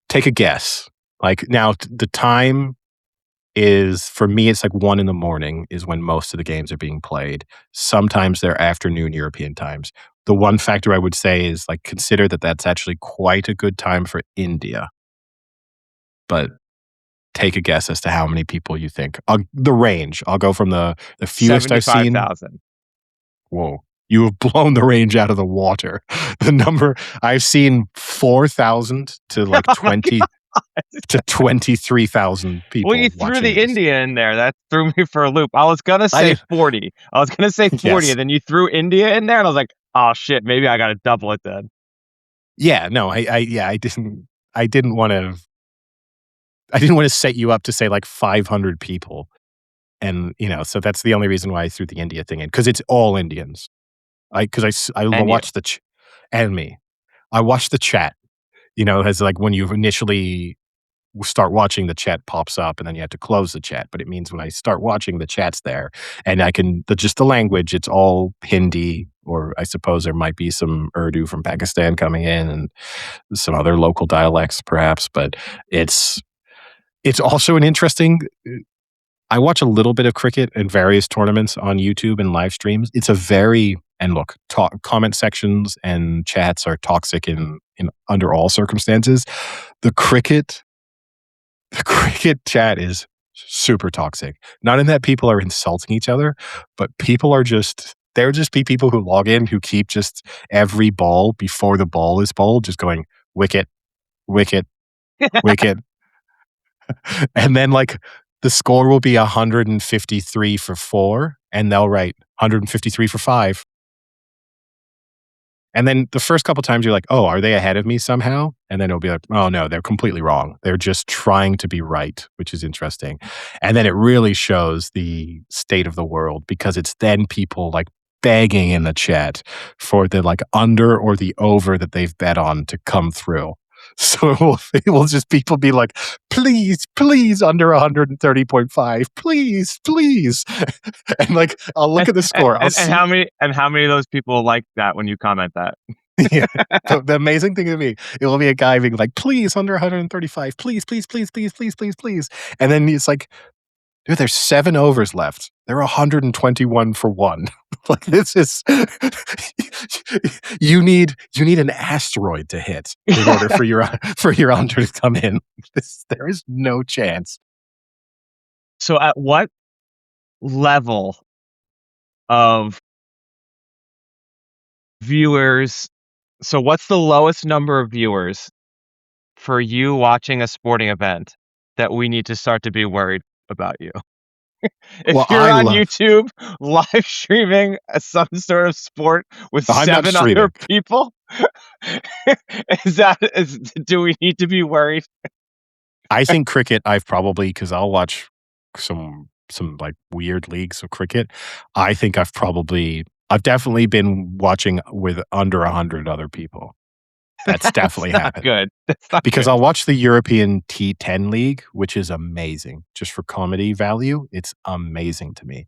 [SPEAKER 2] take a guess. Like now, the time is for me, it's like 1 in the morning is when most of the games are being played. Sometimes they're afternoon European times. The one factor I would say is like consider that that's actually quite a good time for India. But take a guess as to how many people you think. The range. I'll go from the fewest I've seen.
[SPEAKER 1] 75,000.
[SPEAKER 2] Whoa. You have blown the range out of the water. The number I've seen 4,000 to like
[SPEAKER 1] Oh my
[SPEAKER 2] 20 to 23,000
[SPEAKER 1] Well,
[SPEAKER 2] people
[SPEAKER 1] you threw
[SPEAKER 2] watching
[SPEAKER 1] the
[SPEAKER 2] this.
[SPEAKER 1] India in there. That threw me for a loop. I was gonna
[SPEAKER 2] I
[SPEAKER 1] say
[SPEAKER 2] did
[SPEAKER 1] 40. I was gonna say 40,
[SPEAKER 2] yes.
[SPEAKER 1] and then you threw India in there, and I was like, "Oh shit, maybe I gotta double it then."
[SPEAKER 2] Yeah, no, I didn't wanna I didn't wanna set you up to say like 500 people. And, so that's the only reason why I threw the India thing in because it's all Indians. I
[SPEAKER 1] And you.
[SPEAKER 2] watched and me. I watched the chat, as like when you initially start watching, the chat pops up and then you have to close the chat. But it means when I start watching, the chat's there and I can, just the language, it's all Hindi, or I suppose there might be some Urdu from Pakistan coming in and some other local dialects perhaps. But it's also an interesting, I watch a little bit of cricket in various tournaments on YouTube and live streams. It's a very and look, comment sections and chats are toxic in under all circumstances. The cricket the cricket chat is super toxic. Not in that people are insulting each other, but people are just there just be people who log in who keep just every ball before the ball is bowled just going wicket, wicket, wicket. And then like the score will be 153 for 4 and they'll write 153 for 5. And then the first couple times you're like, "Oh, are they ahead of me somehow?" And then it'll be like, "Oh no, they're completely wrong. They're just trying to be right," which is interesting. And then it really shows the state of the world because it's then people like begging in the chat for the like under or the over that they've bet on to come through. So it will just people be like, "Please, please under 130.5. Please, please." And like I'll look
[SPEAKER 1] And,
[SPEAKER 2] at the score. I'll
[SPEAKER 1] and
[SPEAKER 2] see
[SPEAKER 1] how many of those people like that when you comment that?
[SPEAKER 2] yeah. The amazing thing to me, it will be a guy being like, "Please, under 135. Please, please, please, please, please, please, please." And then it's like, "Dude, there's 7 overs left. They're 121 for 1." Like, this is you need an asteroid to hit in order for your under to come in. There is no chance.
[SPEAKER 1] So at what level of viewers, so what's the lowest number of viewers for you watching a sporting event that we need to start to be worried about you?
[SPEAKER 2] Well,
[SPEAKER 1] If you're on YouTube live streaming some sort of sport with
[SPEAKER 2] I'm not
[SPEAKER 1] 7 other
[SPEAKER 2] streaming.
[SPEAKER 1] people? Do we need to be worried?
[SPEAKER 2] I think cricket, I've probably, because I'll watch some like weird leagues of cricket. I think I've definitely been watching with under 100 other people. That's
[SPEAKER 1] That's
[SPEAKER 2] definitely
[SPEAKER 1] not
[SPEAKER 2] happened.
[SPEAKER 1] good. That's not
[SPEAKER 2] Because
[SPEAKER 1] good.
[SPEAKER 2] I'll watch the European T10 league, which is amazing. Just for comedy value, it's amazing to me.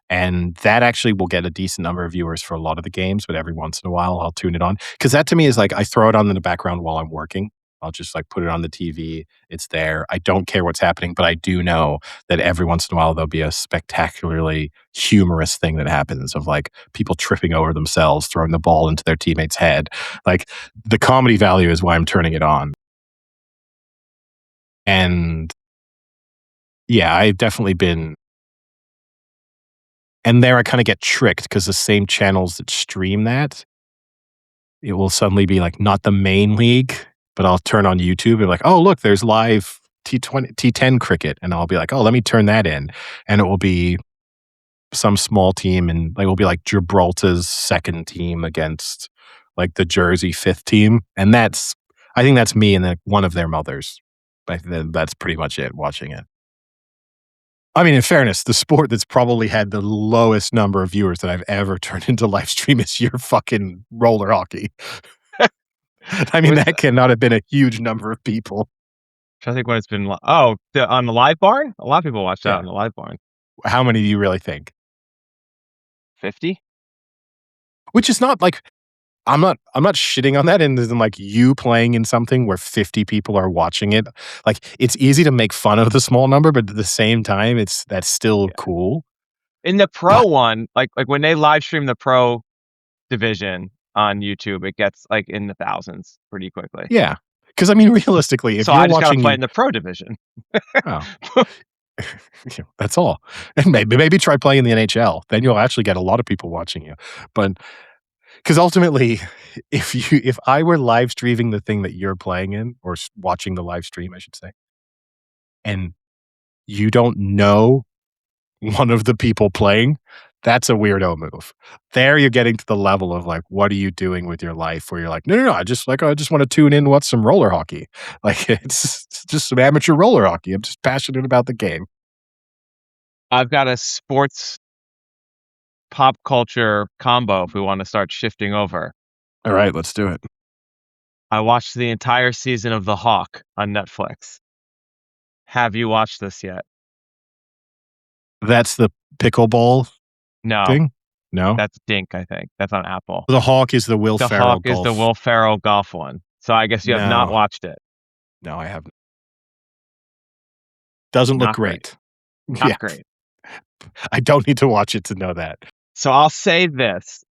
[SPEAKER 2] And that actually will get a decent number of viewers for a lot of the games, but every once in a while I'll tune it on. Because that to me is like I throw it on in the background while I'm working. I'll just like put it on the TV. It's there. I don't care what's happening, but I do know that every once in a while there'll be a spectacularly humorous thing that happens of like people tripping over themselves, throwing the ball into their teammate's head. Like the comedy value is why I'm turning it on. And yeah, I've definitely been, and there I kinda get tricked because the same channels that stream that, it will suddenly be, like, not the main league, but I'll turn on YouTube and like, "Oh, look, there's live T10 cricket," and I'll be like, "Oh, let me turn that in," and it will be some small team, and, like, it will be, like, Gibraltar's 2nd team against, like, the Jersey 5th team, and I think that's me and, then one of their mothers. Like, then that's pretty much it, watching it. I mean, in fairness, the sport that's probably had the lowest number of viewers that I've ever turned into live stream is your fucking roller hockey. I mean,
[SPEAKER 1] Was
[SPEAKER 2] that cannot have been a huge number of people.
[SPEAKER 1] trying to think when it's been on the live barn? A lot of people watch that
[SPEAKER 2] Yeah.
[SPEAKER 1] on the live barn.
[SPEAKER 2] How many do you really think?
[SPEAKER 1] 50?
[SPEAKER 2] Which is not like I'm not shitting on that, and as in, like, you playing in something where 50 people are watching it. Like, it's easy to make fun of the small number, but at the same time, that's still
[SPEAKER 1] Yeah.
[SPEAKER 2] cool.
[SPEAKER 1] In the pro
[SPEAKER 2] But
[SPEAKER 1] one, like when they live stream the pro division on YouTube, it gets, like, in the thousands pretty quickly.
[SPEAKER 2] yeah, because I mean, realistically, if
[SPEAKER 1] So
[SPEAKER 2] you're
[SPEAKER 1] I just gotta
[SPEAKER 2] watching
[SPEAKER 1] play
[SPEAKER 2] you
[SPEAKER 1] in the pro division.
[SPEAKER 2] oh. Yeah, that's all. And maybe try playing in the NHL, then you'll actually get a lot of people watching you. But because ultimately, if I were live streaming the thing that you're playing in, or watching the live stream, I should say, and you don't know one of the people playing, that's a weirdo move. There, you're getting to the level of like, what are you doing with your life? Where you're like, no, no, no, I just want to tune in, and watch some roller hockey. Like it's just some amateur roller hockey. I'm just passionate about the game.
[SPEAKER 1] I've got a sports pop culture combo if we wanna start shifting over.
[SPEAKER 2] All right, let's do it.
[SPEAKER 1] I watched the entire season of The Hawk on Netflix. Have you watched this yet?
[SPEAKER 2] That's the pickleball
[SPEAKER 1] No,
[SPEAKER 2] thing? No?
[SPEAKER 1] that's Dink, I think. That's on Apple.
[SPEAKER 2] The Hawk is the Will
[SPEAKER 1] The Hawk
[SPEAKER 2] Ferrell
[SPEAKER 1] is the
[SPEAKER 2] golf.
[SPEAKER 1] Will Ferrell golf one. So I guess you have not
[SPEAKER 2] No,
[SPEAKER 1] watched it.
[SPEAKER 2] no, I haven't. Doesn't look
[SPEAKER 1] Not great.
[SPEAKER 2] great. Yeah,
[SPEAKER 1] Not great.
[SPEAKER 2] I don't need to watch it to know that.
[SPEAKER 1] So I'll say this,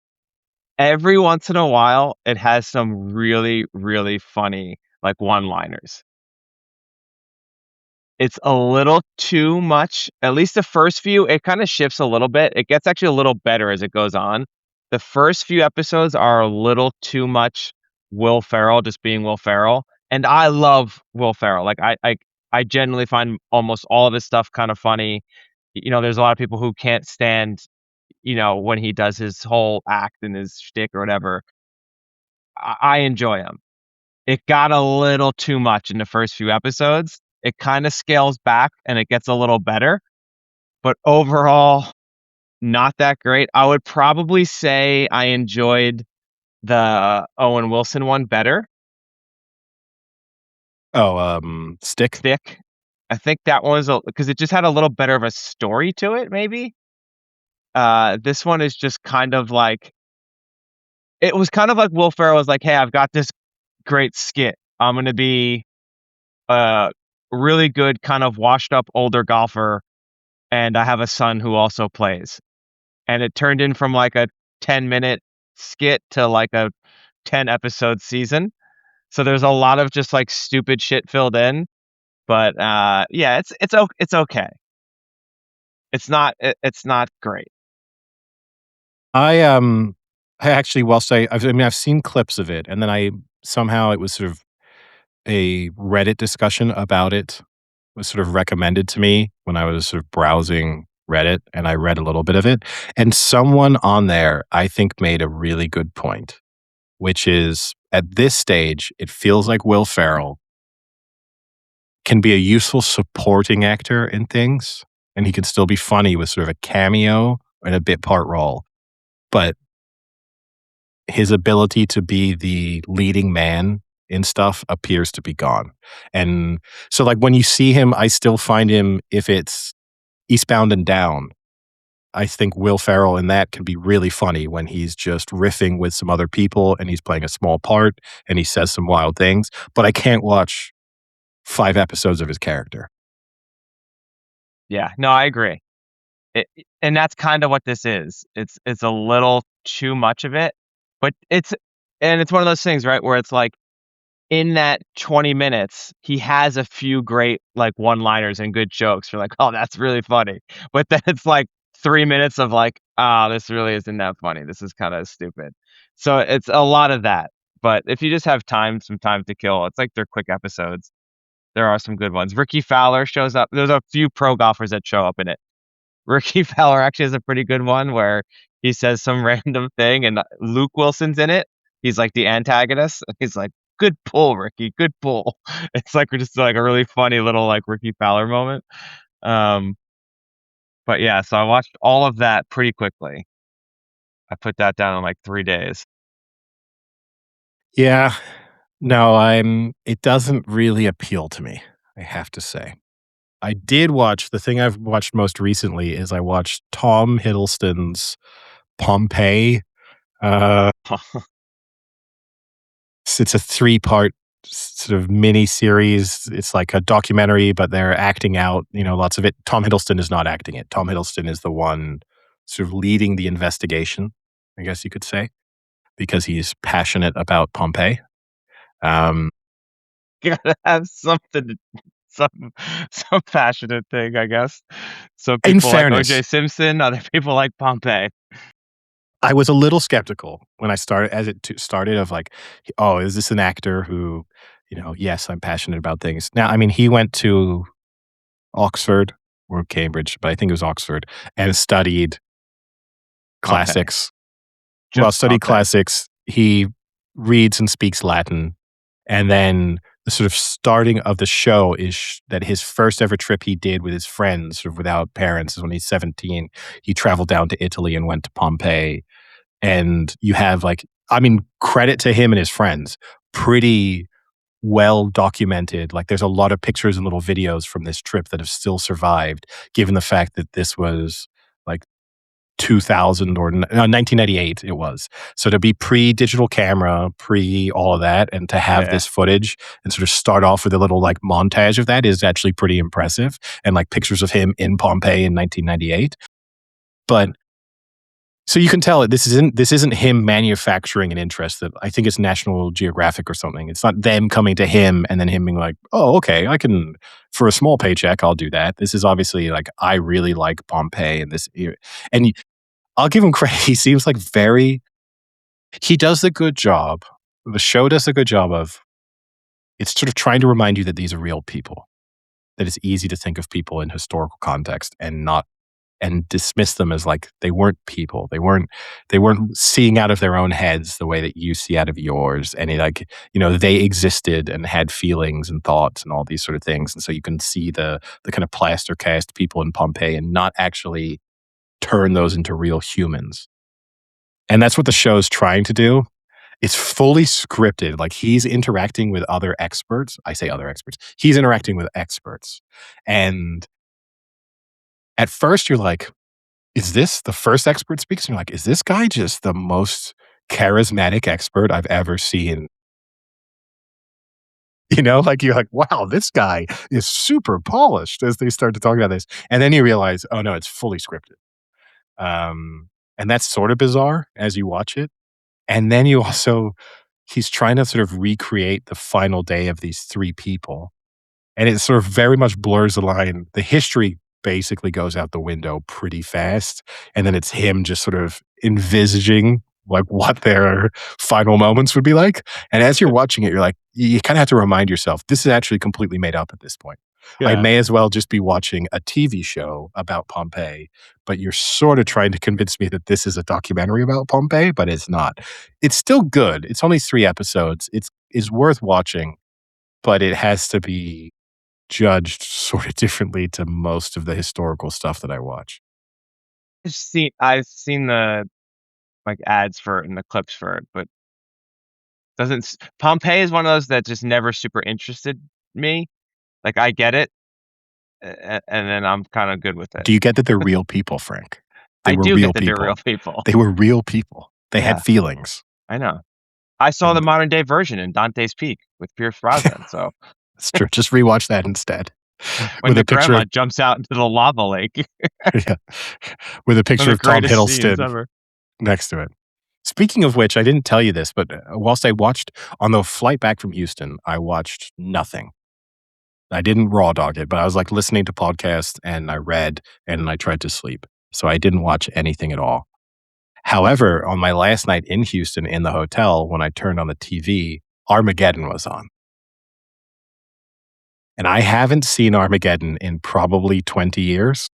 [SPEAKER 1] every once in a while, it has some really, really funny, like, one-liners. It's a little too much, at least the first few, it kinda shifts a little bit. It gets actually a little better as it goes on. The first few episodes are a little too much Will Ferrell just being Will Ferrell, and I love Will Ferrell. Like, I genuinely find almost all of his stuff kinda funny. There's a lot of people who can't stand, when he does his whole act and his shtick or whatever. I enjoy him. It got a little too much in the first few episodes. It kinda scales back and it gets a little better, but overall, not that great. I would probably say I enjoyed the Owen Wilson one better,
[SPEAKER 2] Oh, Stick?
[SPEAKER 1] Stick. I think that one was because it just had a little better of a story to it, maybe? This one is just kind of like it was kind of like Will Ferrell was like, "Hey, I've got this great skit. I'm gonna be a really good kind of washed up older golfer, and I have a son who also plays." And it turned in from like a 10-minute skit to like a 10-episode season. So there's a lot of just like stupid shit filled in, but yeah, it's okay. It's not great.
[SPEAKER 2] I, I actually will say, I've seen clips of it, and then somehow it was sort of a Reddit discussion about it was sort of recommended to me when I was sort of browsing Reddit, and I read a little bit of it, and someone on there, I think, made a really good point, which is At this stage, it feels like Will Ferrell can be a useful supporting actor in things, and he can still be funny with sort of a cameo and a bit part role. But his ability to be the leading man in stuff appears to be gone. And so, like, when you see him, I still find him, if it's Eastbound and Down, I think Will Ferrell in that can be really funny when he's just riffing with some other people and he's playing a small part and he says some wild things. But I can't watch 5 episodes of his character.
[SPEAKER 1] Yeah, no, I agree. And that's kind of what this is. It's a little too much of it, but it's one of those things, right, where it's like in that 20 minutes, he has a few great like one-liners and good jokes. You're like, "Oh, that's really funny." But then it's like 3 minutes of like, "Oh, this really isn't that funny. This is kinda stupid." So it's a lot of that. But if you just have some time to kill, it's like they're quick episodes. There are some good ones. Ricky Fowler shows up. There's a few pro golfers that show up in it. Ricky Fowler actually has a pretty good one where he says some random thing and Luke Wilson's in it. He's like the antagonist. And he's like, "Good pull, Ricky. Good pull." It's like we're just like a really funny little like Ricky Fowler moment. Um, but yeah, so I watched all of that pretty quickly. I put that down in like 3 days.
[SPEAKER 2] Yeah. No, it doesn't really appeal to me, I have to say. I did watch the thing I've watched most recently is I watched Tom Hiddleston's Pompeii. Uh, it's a 3-part sort of mini series. It's like a documentary, but they're acting out, lots of it. Tom Hiddleston is not acting it. Tom Hiddleston is the one sort of leading the investigation, I guess you could say, because he's passionate about Pompeii.
[SPEAKER 1] Gotta have some some passionate thing, I guess. Some
[SPEAKER 2] In
[SPEAKER 1] people like
[SPEAKER 2] fairness,
[SPEAKER 1] OJ Simpson, other people like Pompeii.
[SPEAKER 2] I was a little skeptical when I started, as it started, of like, oh, is this an actor who, yes, I'm passionate about things. Now, I mean, he went to Oxford or Cambridge, but I think it was Oxford, and studied
[SPEAKER 1] Pompeii.
[SPEAKER 2] classics. Well,
[SPEAKER 1] Just
[SPEAKER 2] studied
[SPEAKER 1] Pompeii.
[SPEAKER 2] classics. He reads and speaks Latin. And then the sort of starting of the show is that his first ever trip he did with his friends, sort of without parents, is when he's 17. He traveled down to Italy and went to Pompeii. And you have like, I mean, credit to him and his friends. Pretty well documented. Like there's a lot of pictures and little videos from this trip that have still survived, given the fact that this was like 2000 or 1998 it was. So to be pre-digital camera, pre all of that, and to have
[SPEAKER 1] Yeah.
[SPEAKER 2] this footage and sort of start off with a little like montage of that is actually pretty impressive. And like pictures of him in Pompeii in 1998. But so you can tell this isn't him manufacturing an interest that I think it's National Geographic or something. It's not them coming to him and then him being like, "Oh, okay, I can for a small paycheck, I'll do that." This is obviously like, I really like Pompeii and this, and I'll give him credit. He seems like he does a good job. The show does a good job of it's sort of trying to remind you that these are real people. That it's easy to think of people in historical context and not and dismiss them as like they weren't people. They weren't seeing out of their own heads the way that you see out of yours. And they existed and had feelings and thoughts and all these sort of things. And so you can see the kind of plaster cast people in Pompeii and not actually turn those into real humans. And that's what the show's trying to do. It's fully scripted. Like he's interacting with other experts. I say other experts. He's interacting with experts. And at first you're like, is this the first expert speaks? And you're like, is this guy just the most charismatic expert I've ever seen? Like you're like, wow, this guy is super polished as they start to talk about this. And then you realize, oh no, it's fully scripted. And that's sort of bizarre as you watch it. And then he's trying to sort of recreate the final day of these 3 people. And it sort of very much blurs the line. The history basically goes out the window pretty fast. And then it's him just sort of envisaging like what their final moments would be like. And as you're watching it, you're like, you kind of have to remind yourself, this is actually completely made up at this point. I
[SPEAKER 1] Yeah.
[SPEAKER 2] may as well just be watching a TV show about Pompeii, but you're sorta trying to convince me that this is a documentary about Pompeii, but it's not. It's still good. It's only 3 episodes. It's worth watching, but it has to be judged sorta differently to most of the historical stuff that I watch.
[SPEAKER 1] I've seen the, like, ads for it and the clips for it, but doesn't s Pompeii is one of those that just never super interested me. Like, I get it, and then I'm kinda good with it.
[SPEAKER 2] Do you get that they're real people, Frank? They
[SPEAKER 1] I
[SPEAKER 2] were
[SPEAKER 1] do
[SPEAKER 2] real
[SPEAKER 1] get that they're real
[SPEAKER 2] people.
[SPEAKER 1] people.
[SPEAKER 2] They were real people. They had
[SPEAKER 1] Yeah,
[SPEAKER 2] feelings,
[SPEAKER 1] I know. I saw the
[SPEAKER 2] and
[SPEAKER 1] modern day version in Dante's Peak with Pierce Brosnan, so
[SPEAKER 2] it's true. Just rewatch that instead
[SPEAKER 1] when
[SPEAKER 2] with
[SPEAKER 1] the
[SPEAKER 2] a picture
[SPEAKER 1] grandma
[SPEAKER 2] of
[SPEAKER 1] jumps out into the lava lake,
[SPEAKER 2] yeah, with a
[SPEAKER 1] one
[SPEAKER 2] picture
[SPEAKER 1] of the
[SPEAKER 2] of Tom
[SPEAKER 1] greatest scenes
[SPEAKER 2] Hiddleston
[SPEAKER 1] ever.
[SPEAKER 2] next to it. Speaking of which, I didn't tell you this, but, whilst I watched on the flight back from Houston, I watched nothing. I didn't raw dog it, but I was, like, listening to podcasts, and I read, and I tried to sleep. So I didn't watch anything at all. However, on my last night in Houston in the hotel, when I turned on the TV, Armageddon was on. And I haven't seen Armageddon in probably 20 years.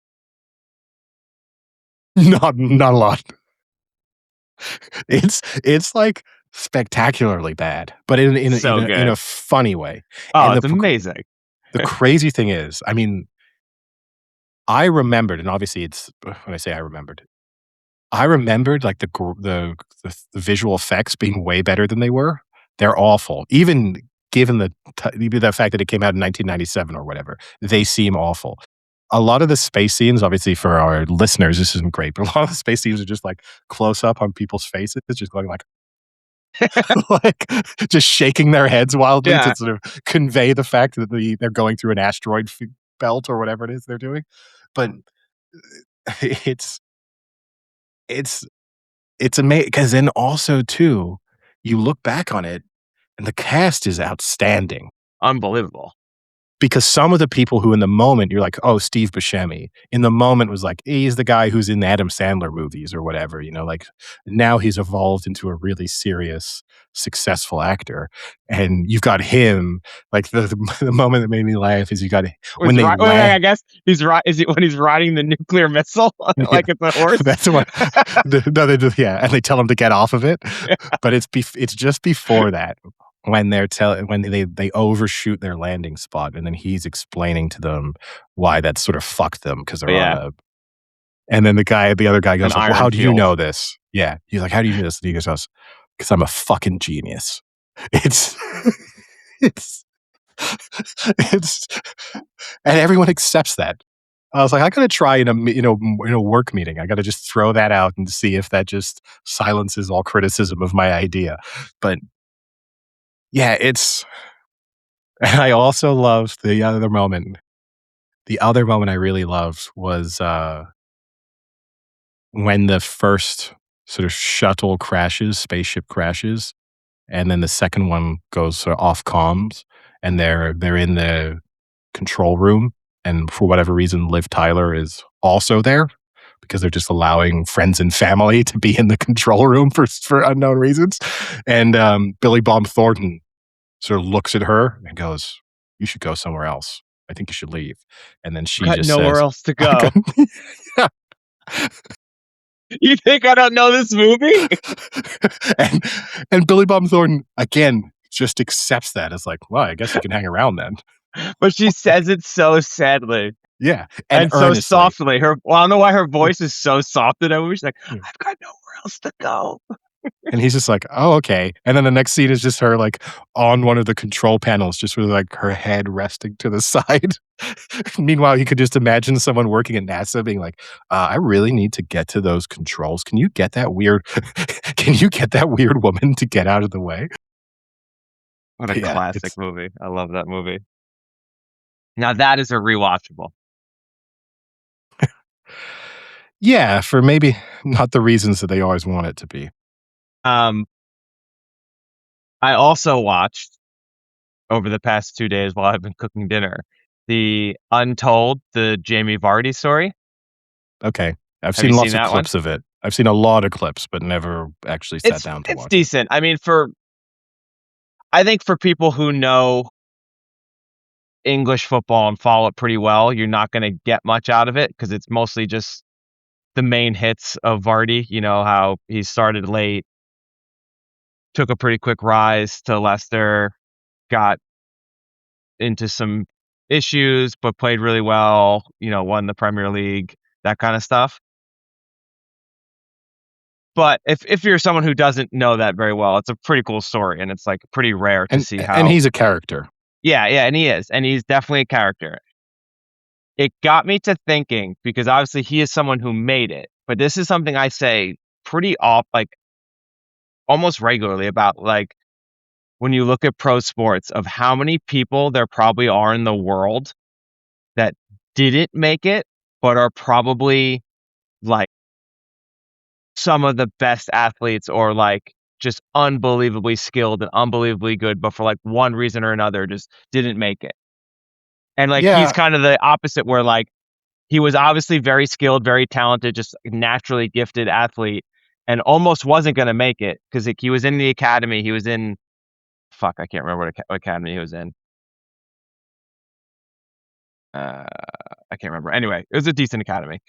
[SPEAKER 2] Not a lot. It's, like, spectacularly bad, but
[SPEAKER 1] So
[SPEAKER 2] in a
[SPEAKER 1] good.
[SPEAKER 2] funny way.
[SPEAKER 1] Oh,
[SPEAKER 2] And
[SPEAKER 1] it's amazing.
[SPEAKER 2] the crazy thing is, I mean, I remembered, and obviously it's when I say I remembered, like, the visual effects being way better than they were. They're awful. Even given the fact that it came out in 1997 or whatever, they seem awful. A lot of the space scenes, obviously for our listeners, this isn't great, but a lot of the space scenes are just, like, close up on people's faces, just going like like, just shaking their heads wildly
[SPEAKER 1] Yeah,
[SPEAKER 2] to sort of convey the fact that they're going through an asteroid belt or whatever it is they're doing. But it's it's it's amazing because then also too, you look back on it and the cast is outstanding.
[SPEAKER 1] unbelievable.
[SPEAKER 2] Because some of the people who in the moment you're like, "Oh, Steve Buscemi," in the moment was like, he's the guy who's in Adam Sandler movies or whatever, like, now he's evolved into a really serious, successful actor, and you've got him, like, the moment that made me laugh is you got
[SPEAKER 1] Was
[SPEAKER 2] when they
[SPEAKER 1] right wait,
[SPEAKER 2] laugh
[SPEAKER 1] I guess is it when he's riding the nuclear missile
[SPEAKER 2] yeah,
[SPEAKER 1] like it's a horse?
[SPEAKER 2] that's what no, they do yeah, and they tell him to get off of it, but it's just before that when when they overshoot their landing spot, and then he's explaining to them why that sort of fucked them because 'cause
[SPEAKER 1] But
[SPEAKER 2] they're on
[SPEAKER 1] yeah,
[SPEAKER 2] a and then the other guy
[SPEAKER 1] an
[SPEAKER 2] goes like, "Well,
[SPEAKER 1] iron
[SPEAKER 2] how do you
[SPEAKER 1] field.
[SPEAKER 2] know this?" Yeah, he's like, "How do you know this?" And he goes, "'Cause I'm a fucking genius." It's it's it's and everyone accepts that. I was like, "I gotta try in a work meeting. I gotta just throw that out and see if that just silences all criticism of my idea." But, yeah, it's and I also loved the other moment I really loved was, when the first sort of spaceship crashes, and then the second one goes sort of off comms, and they're in the control room, and for whatever reason, Liv Tyler is also there because they're just allowing friends and family to be in the control room for unknown reasons. And Billy Bob Thornton sort of looks at her and goes, "You should go somewhere else. I think you should leave." And then she
[SPEAKER 1] Got
[SPEAKER 2] just
[SPEAKER 1] nowhere
[SPEAKER 2] says,
[SPEAKER 1] else to
[SPEAKER 2] "I
[SPEAKER 1] go.
[SPEAKER 2] got yeah."
[SPEAKER 1] You think I don't know this movie?
[SPEAKER 2] and and Billy Bob Thornton again just accepts that as like, well, I guess you can hang around then.
[SPEAKER 1] But she says it so sadly
[SPEAKER 2] Yeah, and
[SPEAKER 1] and so
[SPEAKER 2] earnestly.
[SPEAKER 1] softly. I don't know why her voice is so soft in that movie. She's like,
[SPEAKER 2] Yeah.
[SPEAKER 1] "I've got nowhere else to go."
[SPEAKER 2] And he's just like, "Oh, okay." And then the next scene is just her, like, on one of the control panels, just with, like, her head resting to the side. Meanwhile, you could just imagine someone working at NASA being like, I really need to get to those controls. Can you get that weird can you get that weird woman to get out of the way?"
[SPEAKER 1] What a
[SPEAKER 2] But yeah,
[SPEAKER 1] classic
[SPEAKER 2] it's
[SPEAKER 1] movie. I love that movie. Now that is a rewatchable.
[SPEAKER 2] yeah, for maybe not the reasons that they always want it to be.
[SPEAKER 1] Um, I also watched over the past 2 days while I've been cooking dinner, the Jamie Vardy story.
[SPEAKER 2] Okay. I've
[SPEAKER 1] Have you
[SPEAKER 2] seen
[SPEAKER 1] seen
[SPEAKER 2] lots of
[SPEAKER 1] that one?
[SPEAKER 2] clips of it. I've seen a lot of clips, but never actually sat down to
[SPEAKER 1] It's
[SPEAKER 2] watch it.
[SPEAKER 1] decent. I mean, for, I think, for people who know, English football and follow it pretty well, you're not going to get much out of it because it's mostly just the main hits of Vardy. You know how he started late, took a pretty quick rise to Leicester, got into some issues, but played really well. You know, won the Premier League, that kind of stuff. But if you're someone who doesn't know that very well, it's a pretty cool story, and it's like pretty rare to see
[SPEAKER 2] And
[SPEAKER 1] how.
[SPEAKER 2] he's a character.
[SPEAKER 1] Yeah, and he is, and he's definitely a character. It got me to thinking because obviously he is someone who made it, but this is something I say pretty off, like almost regularly about like when you look at pro sports of how many people there probably are in the world that didn't make it, but are probably like some of the best athletes or like just unbelievably skilled and unbelievably good, but for like one reason or another just didn't make it. And like he's
[SPEAKER 2] Yeah,
[SPEAKER 1] kind of the opposite where like he was obviously very skilled, very talented, just naturally gifted athlete and almost wasn't going to make it because he was in the academy. He was in, fuck, I can't remember what academy he was in. Uh, I can't remember. Anyway, it was a decent academy,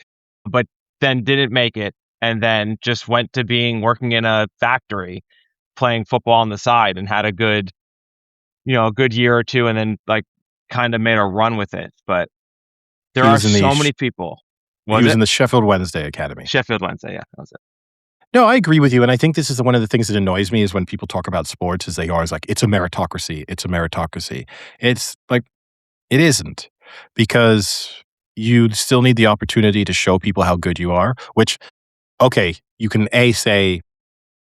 [SPEAKER 1] but then didn't make it and then just went to being working in a factory playing football on the side and had a good, a good year or two and then like kind of made a run with it. But there
[SPEAKER 2] he
[SPEAKER 1] are
[SPEAKER 2] was in the
[SPEAKER 1] so many people.
[SPEAKER 2] he
[SPEAKER 1] Was
[SPEAKER 2] was
[SPEAKER 1] it
[SPEAKER 2] in the Sheffield Wednesday Academy.
[SPEAKER 1] Sheffield Wednesday? Yeah, that was it.
[SPEAKER 2] No, I agree with you, and I think this is one of the things that annoys me is when people talk about sports is they always like, "It's a meritocracy, it's a meritocracy." It's like, it isn't, because you still need the opportunity to show people how good you are, which, okay, you can, A, say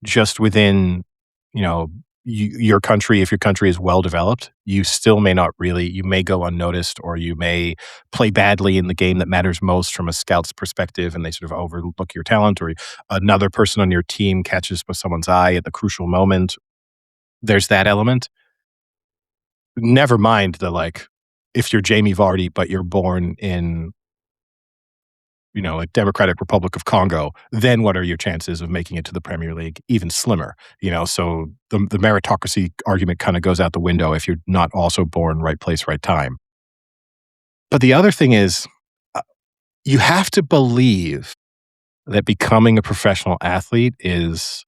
[SPEAKER 2] just within, you know, your country, if your country is well developed, you still may not really, you may go unnoticed or you may play badly in the game that matters most from a scout's perspective and they sort of overlook your talent, or another person on your team catches someone's eye at the crucial moment. There's that element. Never mind the like, if you're Jamie Vardy, but you're born in, like Democratic Republic of Congo, then what are your chances of making it to the Premier League? Even slimmer, so the meritocracy argument kind of goes out the window if you're not also born right place, right time. But the other thing is, uh, you have to believe that becoming a professional athlete is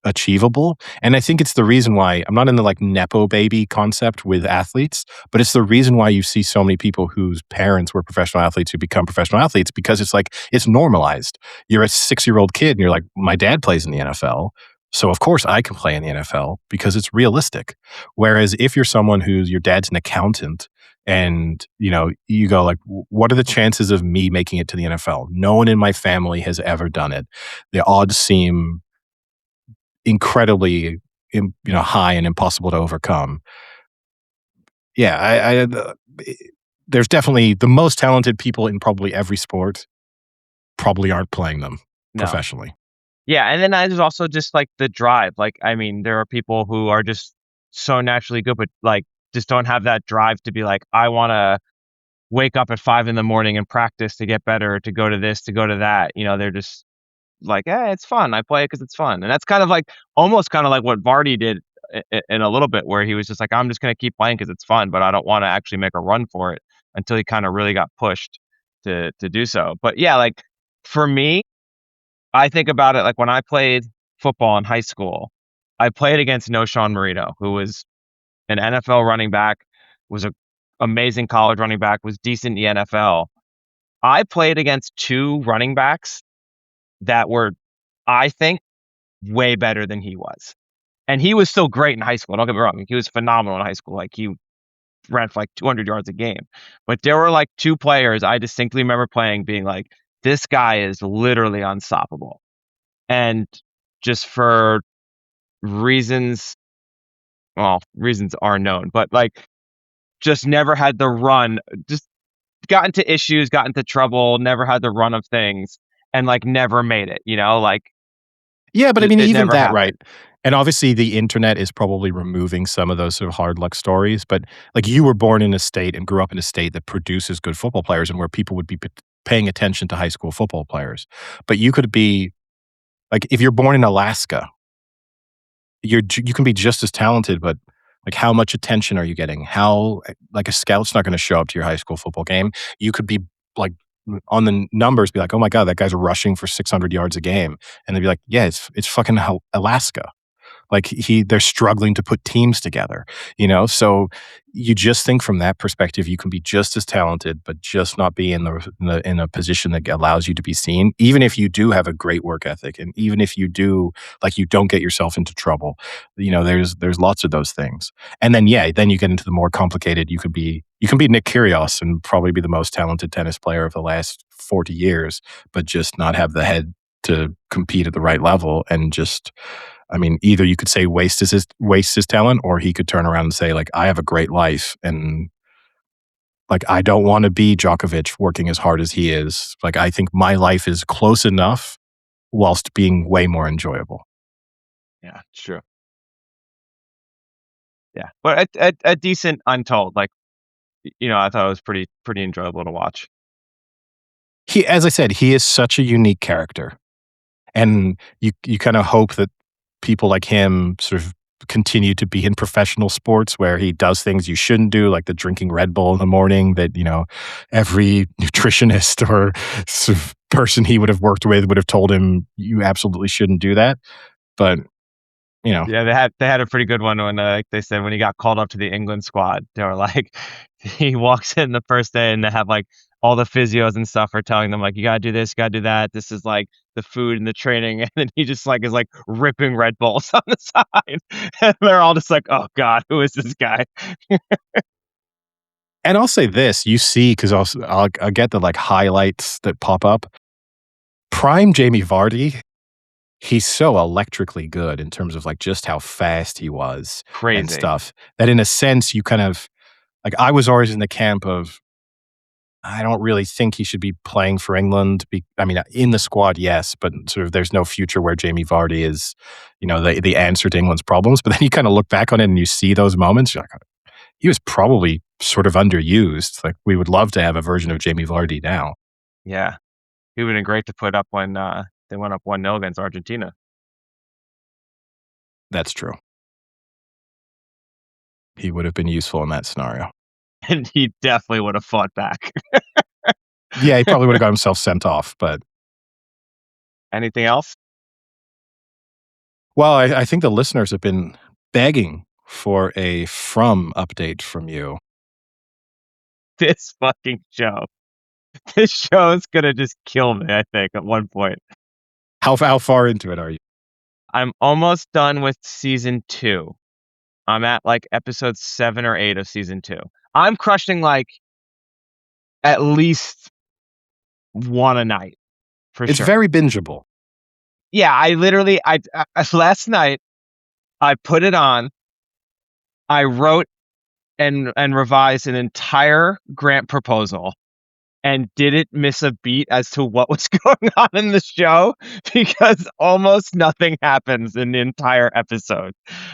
[SPEAKER 2] achievable. And I think it's the reason why I'm not in the like Nepo baby concept with athletes, but it's the reason why you see so many people whose parents were professional athletes who become professional athletes, because it's like, it's normalized. You're a 6-year-old kid and you're like, my dad plays in the NFL. So of course I can play in the NFL because it's realistic. Whereas if you're someone who's, your dad's an accountant and, you go like, what are the chances of me making it to the NFL? No one in my family has ever done it. The odds seem incredibly, high and impossible to overcome. Yeah, there's definitely the most talented people in probably every sport probably aren't playing them
[SPEAKER 1] No.
[SPEAKER 2] professionally.
[SPEAKER 1] Yeah, and then there's also just like the drive. Like, I mean, there are people who are just so naturally good, but like just don't have that drive to be like, I want to wake up at 5 in the morning and practice to get better, to go to this, to go to that. They're just like, it's fun. I play it because it's fun, and that's kind of like almost kind of like what Vardy did in a little bit, where he was just like, I'm just gonna keep playing because it's fun, but I don't want to actually make a run for it until he kind of really got pushed to do so. But yeah, like for me, I think about it like when I played football in high school, I played against No Sean Marino, who was an NFL running back, was a amazing college running back, was decent in the NFL. I played against two running backs that were, I think, way better than he was. And he was still great in high school. Don't get me wrong. He was phenomenal in high school. Like he ran for like 200 yards a game. But there were like two players I distinctly remember playing being like, this guy is literally unstoppable. And just for reasons, well, reasons are known, but like just never had the run, just got into issues, got into trouble, never had the run of things, and like never made it, like
[SPEAKER 2] Yeah, but I mean,
[SPEAKER 1] it
[SPEAKER 2] even
[SPEAKER 1] never
[SPEAKER 2] that, right?
[SPEAKER 1] happened.
[SPEAKER 2] And obviously, the internet is probably removing some of those sort of hard luck stories. But like, you were born in a state and grew up in a state that produces good football players, and where people would be paying attention to high school football players. But you could be like, if you're born in Alaska, you can be just as talented, but Like, how much attention are you getting? How like, a scout's not gonna show up to your high school football game. You could be, like, on the numbers, be like, "Oh my god, that guy's rushing for 600 yards a game." And they'd be like, "Yeah, it's fucking Alaska." Like they're struggling to put teams together, So you just think from that perspective, you can be just as talented, but just not be in a position that allows you to be seen. Even if you do have a great work ethic, and even if you do, like, you don't get yourself into trouble. There's lots of those things. And then then you get into the more complicated. You can be Nick Kyrgios and probably be the most talented tennis player of the last 40 years, but just not have the head to compete at the right level, and just, I mean, either you could say waste his talent, or he could turn around and say, like, I have a great life, and, like, I don't want to be Djokovic working as hard as he is. Like, I think my life is close enough whilst being way more enjoyable.
[SPEAKER 1] Yeah, true. Yeah, but a decent Untold. Like, I thought it was pretty enjoyable to watch.
[SPEAKER 2] As I said, he is such a unique character, and you kind of hope that people like him sort of continue to be in professional sports where he does things you shouldn't do, like the drinking Red Bull in the morning that, every nutritionist or sort of person he would have worked with would have told him you absolutely shouldn't do that. But, you know,
[SPEAKER 1] Yeah, they had a pretty good one when, like they said, when he got called up to the England squad. They were like, he walks in the first day and they have like all the physios and stuff are telling them like, you gotta do this, you gotta do that. This is like the food and the training, and then he just like is like ripping Red Bulls on the side, and they're all just like, oh God, who is this guy?
[SPEAKER 2] and I'll say this, you see, because I'll get the like highlights that pop up. Prime Jamie Vardy, he's so electrically good in terms of like just how fast he was and
[SPEAKER 1] Crazy.
[SPEAKER 2] stuff, that in a sense you kind of like, I was always in the camp of, I don't really think he should be playing for England. I mean, in the squad, yes, but sort of there's no future where Jamie Vardy is, the answer to England's problems. But then you kind of look back on it and you see those moments. You're like, he was probably sort of underused. Like, we would love to have a version of Jamie Vardy now.
[SPEAKER 1] Yeah, he would have been great to put up when they went up 1-0 against Argentina.
[SPEAKER 2] That's true. He would have been useful in that scenario.
[SPEAKER 1] And he definitely would have fought back.
[SPEAKER 2] Yeah, he probably would have got himself sent off. But,
[SPEAKER 1] Anything else?
[SPEAKER 2] well, I think the listeners have been begging for a From update from you.
[SPEAKER 1] This fucking show. This show is gonna just kill me, I think, at one point.
[SPEAKER 2] How far into it are you?
[SPEAKER 1] I'm almost done with season 2. I'm at, like, episode 7 or 8 of season 2. I'm crushing, like, at least 1 a night, for
[SPEAKER 2] It's
[SPEAKER 1] sure.
[SPEAKER 2] very bingeable.
[SPEAKER 1] Yeah, I literally last night, I put it on, I wrote and revised an entire grant proposal, and didn't miss a beat as to what was going on in the show, because almost nothing happens in the entire episode.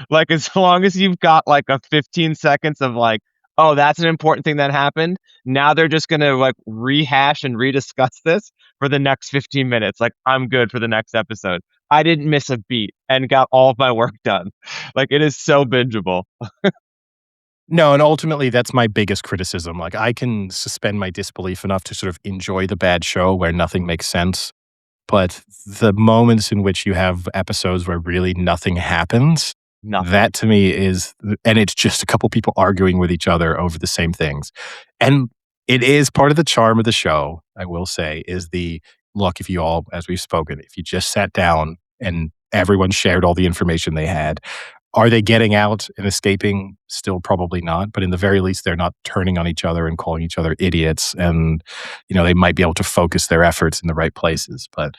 [SPEAKER 1] Like, as long as you've got like a 15 seconds of like, oh, that's an important thing that happened. Now they're just going to like rehash and rediscuss this for the next 15 minutes. Like, I'm good for the next episode. I didn't miss a beat and got all of my work done. Like, it is so bingeable.
[SPEAKER 2] No, and ultimately, that's my biggest criticism. Like, I can suspend my disbelief enough to sort of enjoy the bad show where nothing makes sense. But the moments in which you have episodes where really nothing happens,
[SPEAKER 1] Nothing.
[SPEAKER 2] that to me is, and it's just a couple people arguing with each other over the same things. And it is part of the charm of the show, I will say, is the look, if you all, as we've spoken, if you just sat down and everyone shared all the information they had, are they getting out and escaping? Still probably not, but in the very least, they're not turning on each other and calling each other idiots, and they might be able to focus their efforts in the right places. But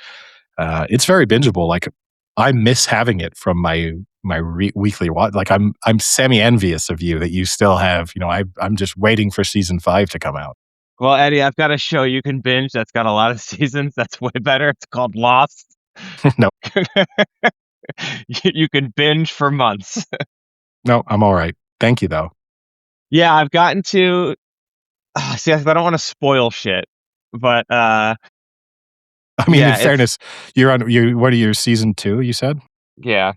[SPEAKER 2] it's very bingeable. Like, I miss having it from my weekly watch. Like, I'm semi envious of you that you still have. I'm just waiting for season 5 to come out.
[SPEAKER 1] Well, Eddie, I've got a show you can binge that's got a lot of seasons. That's way better. It's called Lost.
[SPEAKER 2] No,
[SPEAKER 1] You can binge for months.
[SPEAKER 2] no, I'm all right. Thank you though.
[SPEAKER 1] Yeah, I've gotten to see. I don't want to spoil shit, but
[SPEAKER 2] I mean, in
[SPEAKER 1] yeah, it's
[SPEAKER 2] fairness, you're on. What are you, season 2? You said
[SPEAKER 1] yeah.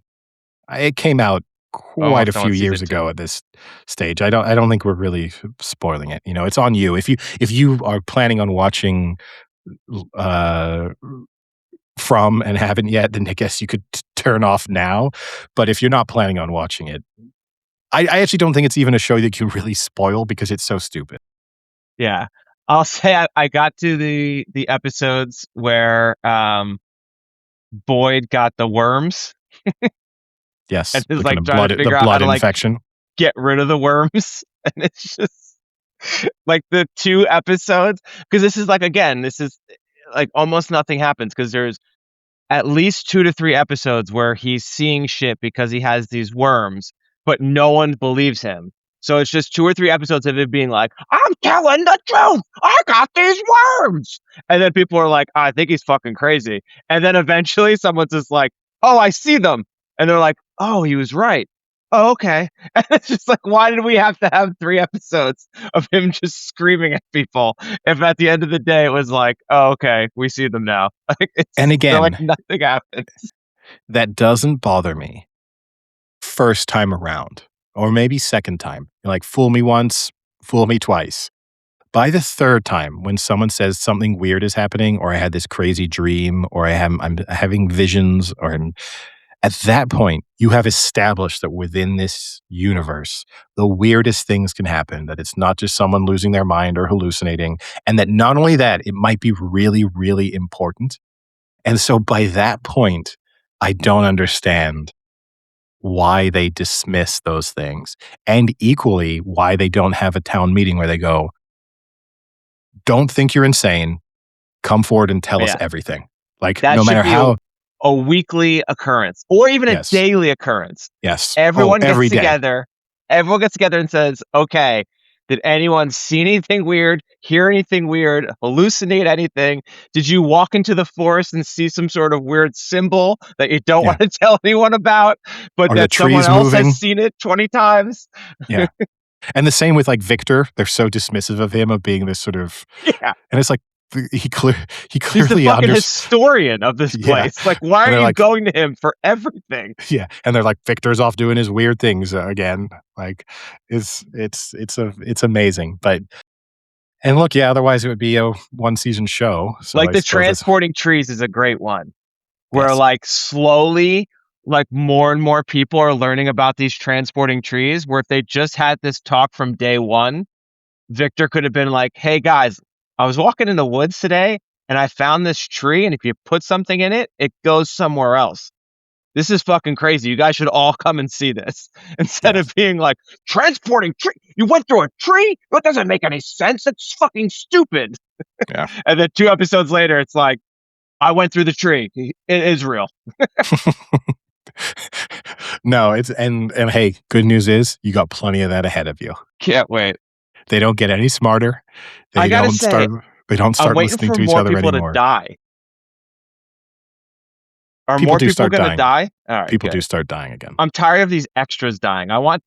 [SPEAKER 2] it came out
[SPEAKER 1] Oh,
[SPEAKER 2] quite a few
[SPEAKER 1] someone sees
[SPEAKER 2] years
[SPEAKER 1] it
[SPEAKER 2] ago
[SPEAKER 1] too.
[SPEAKER 2] at this stage. I don't think we're really spoiling it. It's on you. If you are planning on watching uh from and haven't yet, then I guess you could turn off now. But if you're not planning on watching it, I actually don't think it's even a show that you can really spoil because it's so stupid.
[SPEAKER 1] Yeah. I'll say I got to the episodes where Boyd got the worms and
[SPEAKER 2] Yes,
[SPEAKER 1] is
[SPEAKER 2] the kind
[SPEAKER 1] like
[SPEAKER 2] of
[SPEAKER 1] trying to
[SPEAKER 2] the
[SPEAKER 1] figure out how
[SPEAKER 2] blood
[SPEAKER 1] to like
[SPEAKER 2] infection.
[SPEAKER 1] get rid of the worms. And it's just like the 2 episodes, because this is like, again, this is like almost nothing happens because there's at least 2 to 3 episodes where he's seeing shit because he has these worms, but no one believes him. So it's just 2 or 3 episodes of it being like, I'm telling the truth. I got these worms. And then people are like, I think he's fucking crazy. And then eventually someone's just like, oh, I see them. And they're like, oh, he was right. Oh, okay. And it's just like, why did we have to have 3 episodes of him just screaming at people if at the end of the day it was like, oh, okay, we see them now? Like
[SPEAKER 2] And
[SPEAKER 1] they're like
[SPEAKER 2] again,
[SPEAKER 1] nothing happened.
[SPEAKER 2] that doesn't bother me first time around, or maybe second time. Like, fool me once, fool me twice. By the third time, when someone says something weird is happening, or I had this crazy dream, or I'm having visions, or at that point, you have established that within this universe, the weirdest things can happen, that it's not just someone losing their mind or hallucinating, and that not only that, it might be really, really important. And so by that point, I don't understand why they dismiss those things, and equally why they don't have a town meeting where they go, "Don't think you're insane. Come forward and tell us
[SPEAKER 1] Yeah,
[SPEAKER 2] everything." Like,
[SPEAKER 1] that
[SPEAKER 2] no
[SPEAKER 1] should
[SPEAKER 2] matter
[SPEAKER 1] be
[SPEAKER 2] how.
[SPEAKER 1] a weekly occurrence or even a
[SPEAKER 2] Yes.
[SPEAKER 1] daily occurrence.
[SPEAKER 2] Yes. Oh,
[SPEAKER 1] Everyone gets
[SPEAKER 2] every day.
[SPEAKER 1] together. Everyone gets together and says, okay, did anyone see anything weird, hear anything weird, hallucinate anything? Did you walk into the forest and see some sort of weird symbol that you don't
[SPEAKER 2] Yeah.
[SPEAKER 1] want to tell anyone about, but
[SPEAKER 2] Are the
[SPEAKER 1] that someone
[SPEAKER 2] trees
[SPEAKER 1] else has
[SPEAKER 2] moving?
[SPEAKER 1] seen it 20 times?
[SPEAKER 2] Yeah. And the same with, like, Victor. They're so dismissive of him, of being this sort of,
[SPEAKER 1] Yeah.
[SPEAKER 2] and it's like, he
[SPEAKER 1] He's the
[SPEAKER 2] clearly
[SPEAKER 1] fucking historian of this
[SPEAKER 2] yeah.
[SPEAKER 1] place. Like, why
[SPEAKER 2] And
[SPEAKER 1] are
[SPEAKER 2] they're
[SPEAKER 1] you
[SPEAKER 2] like,
[SPEAKER 1] going to him for everything?
[SPEAKER 2] yeah, and they're like, "Victor's off doing his weird things, again." Like, it's amazing, but and look, yeah, otherwise it would be a one-season show, so
[SPEAKER 1] Like
[SPEAKER 2] I
[SPEAKER 1] the
[SPEAKER 2] suppose it's
[SPEAKER 1] transporting trees is a great one. Where
[SPEAKER 2] yes.
[SPEAKER 1] like slowly, like more and more people are learning about these transporting trees, where if they just had this talk from day one, Victor could have been like, hey guys, I was walking in the woods today and I found this tree, and if you put something in it, it goes somewhere else. This is fucking crazy. You guys should all come and see this. Instead of
[SPEAKER 2] Yes.
[SPEAKER 1] being like, transporting tree, you went through a tree? That doesn't make any sense. That's fucking stupid.
[SPEAKER 2] Yeah.
[SPEAKER 1] And then 2 episodes later, it's like, I went through the tree. It is real.
[SPEAKER 2] No, it's and hey, good news is you got plenty of that ahead of you.
[SPEAKER 1] Can't wait.
[SPEAKER 2] They don't get any smarter.
[SPEAKER 1] I
[SPEAKER 2] They
[SPEAKER 1] gotta
[SPEAKER 2] don't
[SPEAKER 1] say,
[SPEAKER 2] start they don't
[SPEAKER 1] I'm
[SPEAKER 2] start
[SPEAKER 1] waiting
[SPEAKER 2] listening
[SPEAKER 1] for
[SPEAKER 2] to each
[SPEAKER 1] more
[SPEAKER 2] other
[SPEAKER 1] people to
[SPEAKER 2] anymore.
[SPEAKER 1] die. Are
[SPEAKER 2] People
[SPEAKER 1] more
[SPEAKER 2] do
[SPEAKER 1] people
[SPEAKER 2] start
[SPEAKER 1] gonna
[SPEAKER 2] dying.
[SPEAKER 1] die? All right,
[SPEAKER 2] People do
[SPEAKER 1] good.
[SPEAKER 2] start dying again.
[SPEAKER 1] I'm tired of these extras dying. I want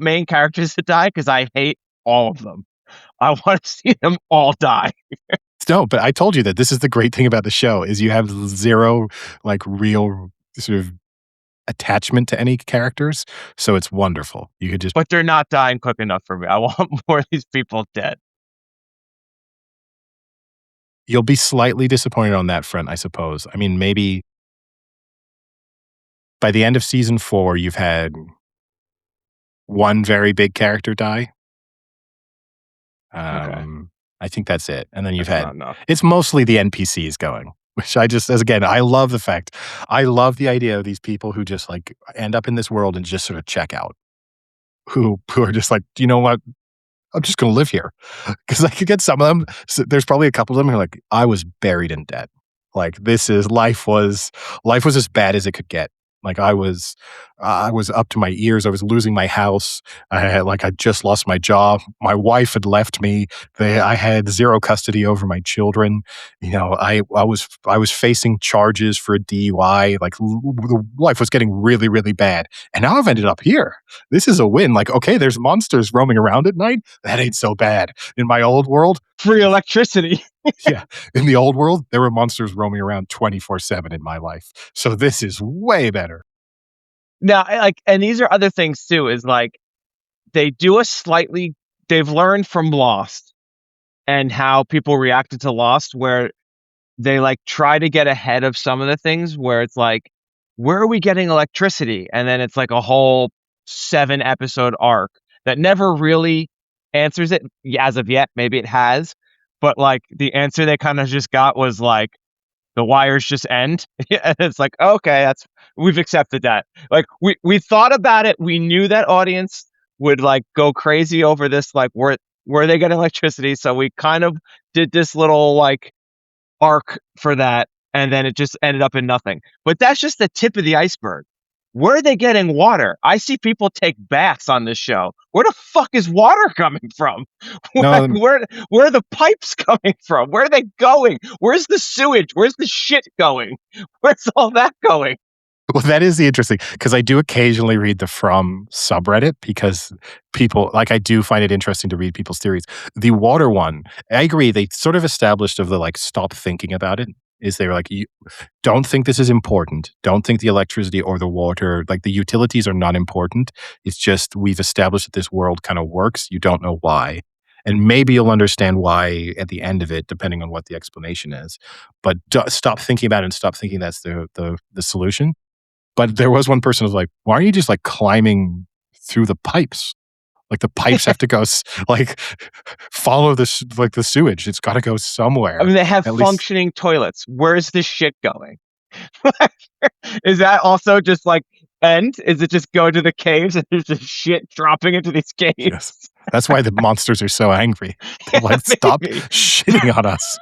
[SPEAKER 1] main characters to die because I hate all of them. I want to see them all die.
[SPEAKER 2] No, but I told you that this is the great thing about the show is you have zero, like, real sort of attachment to any characters, so it's wonderful. You could just
[SPEAKER 1] But they're not dying quick enough for me. I want more of these people dead.
[SPEAKER 2] you'll be slightly disappointed on that front, I suppose. I mean, maybe by the end of season 4, you've had one very big character die.
[SPEAKER 1] Okay.
[SPEAKER 2] I think that's it, and then you've
[SPEAKER 1] That's
[SPEAKER 2] had
[SPEAKER 1] not enough.
[SPEAKER 2] it's mostly the NPCs going, which I just as again, I love the fact I love the idea of these people who just, like, end up in this world and just sort of check out, who are just like, "You know what? I'm just gonna live here," because I could get some of them. There's probably a couple of them who are like, "I was buried in debt. Like, this is life was as bad as it could get. Like, I was up to my ears. I was losing my house. I just lost my job. My wife had left me. I had zero custody over my children. I was facing charges for a DUI. Like, the life was getting really, really bad. And now I've ended up here. This is a win. Like, okay, there's monsters roaming around at night. That ain't so bad. In my old world,
[SPEAKER 1] Free electricity.
[SPEAKER 2] yeah, in the old world, there were monsters roaming around 24/7 in my life. So this is way better.
[SPEAKER 1] Now, like, and these are other things too, is like they do a slightly, they've learned from Lost and how people reacted to Lost, where they like try to get ahead of some of the things where it's like, where are we getting electricity? And then it's like a whole 7 episode arc that never really answers it as of yet. Maybe it has, but like the answer they kind of just got was like, the wires just end. And it's like, okay, we've accepted that. Like we thought about it. We knew that audience would like go crazy over this, like where they get electricity. So we kind of did this little like arc for that, and then it just ended up in nothing. But that's just the tip of the iceberg. Where are they getting water? I see people take baths on this show. Where the fuck is water coming from?
[SPEAKER 2] No,
[SPEAKER 1] Where are the pipes coming from? Where are they going? Where's the sewage? Where's the shit going? Where's all that going?
[SPEAKER 2] well, that is the interesting because I do occasionally read the From subreddit because people like I do find it interesting to read people's theories. The water one, I agree. They sort of established of the like stop thinking about it. Is they were like, you don't think this is important. Don't think the electricity or the water, like the utilities are not important. It's just we've established that this world kind of works. You don't know why. And maybe you'll understand why at the end of it, depending on what the explanation is. But stop thinking about it and stop thinking that's the solution. But there was one person who was like, "Why aren't you just like climbing through the pipes? Like the pipes have to go like follow this like the sewage. It's got to go
[SPEAKER 1] I
[SPEAKER 2] somewhere.
[SPEAKER 1] mean, they have
[SPEAKER 2] At least
[SPEAKER 1] functioning toilets. Where's this shit going? Is that also just like end? Is it just go to the caves and there's just shit dropping into these
[SPEAKER 2] yes.
[SPEAKER 1] caves?
[SPEAKER 2] That's why the monsters are so angry. They're
[SPEAKER 1] Yeah,
[SPEAKER 2] like, stop
[SPEAKER 1] maybe.
[SPEAKER 2] shitting on us.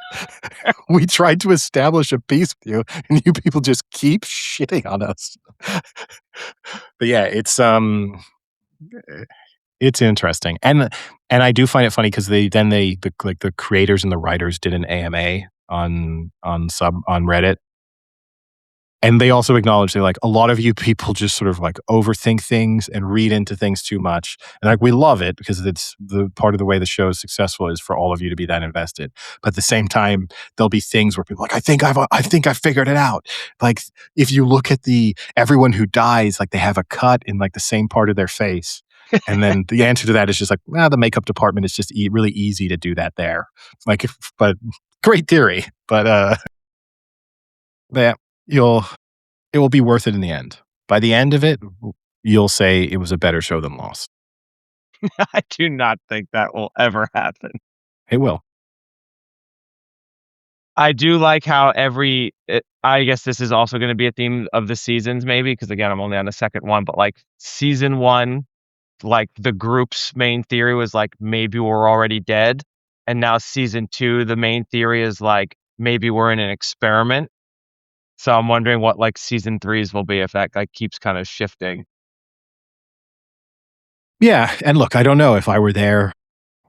[SPEAKER 2] We tried to establish a peace with you, and you people just keep shitting on us. But yeah, it's interesting, and I do find it funny because the creators and the writers did an AMA on Reddit, and they also acknowledge they're like a lot of you people just sort of like overthink things and read into things too much, and like we love it because it's the part of the way the show is successful is for all of you to be that invested. But at the same time, there'll be things where people are like I think I figured it out. Like if you look at the everyone who dies, like they have a cut in like the same part of their face. And then the answer to that is just like, well, the makeup department is just really easy to do that there. Like, but great theory, yeah, you'll it will be worth it in the end. By the end of it, you'll say it was a better show than Lost.
[SPEAKER 1] I do not think that will ever happen.
[SPEAKER 2] It will.
[SPEAKER 1] I do like how I guess this is also going to be a theme of the seasons, maybe, because again, I'm only on the second one, but like season one, like the group's main theory was like maybe we're already dead. And now season two, the main theory is like maybe we're in an experiment. So I'm wondering what like season threes will be if that like keeps kind of shifting.
[SPEAKER 2] Yeah, and look, I don't know if I were there,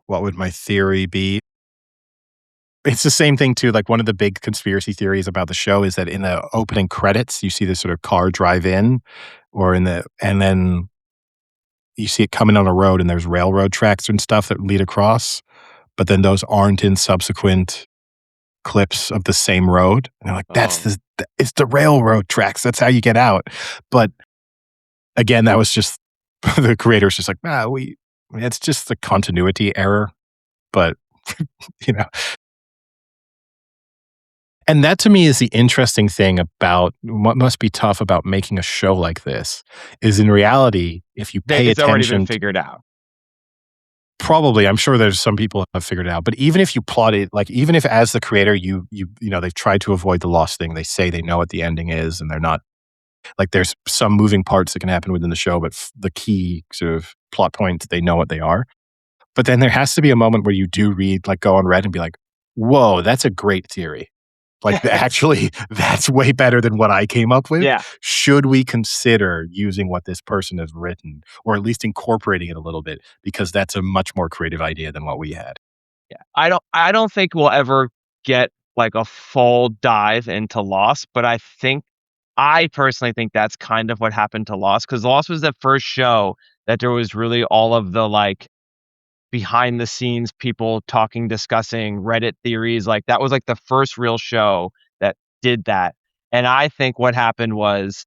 [SPEAKER 2] what would my theory be? It's the same thing too, like one of the big conspiracy theories about the show is that in the opening credits, you see this sort of car drive in and then you see it coming on a road and there's railroad tracks and stuff that lead across, but then those aren't in subsequent clips of the same road. And they're like,
[SPEAKER 1] Oh,
[SPEAKER 2] it's the railroad tracks. That's how you get out. But again, that was just the creators just like, it's just the continuity error. But, you know, and that to me is the interesting thing about what must be tough about making a show like this is in reality, if you pay
[SPEAKER 1] it's already been
[SPEAKER 2] attention to,
[SPEAKER 1] figured out.
[SPEAKER 2] probably, I'm sure there's some people have figured it out, but even if you plot it, like even if as the creator, they've tried to avoid the lost thing, they say they know what the ending is and they're not like there's some moving parts that can happen within the show, but the key sort of plot points, they know what they are. But then there has to be a moment where you do read, like go on Reddit and be like, whoa, that's a great theory. Like actually, that's way better than what I came up with.
[SPEAKER 1] Yeah.
[SPEAKER 2] Should we consider using what this person has written, or at least incorporating it a little bit, because that's a much more creative idea than what we had.
[SPEAKER 1] Yeah. I don't think we'll ever get like a full dive into Lost, but I personally think that's kind of what happened to Lost, because Lost was the first show that there was really all of the like behind the scenes people talking, discussing Reddit theories. Like that was like the first real show that did that. And I think what happened was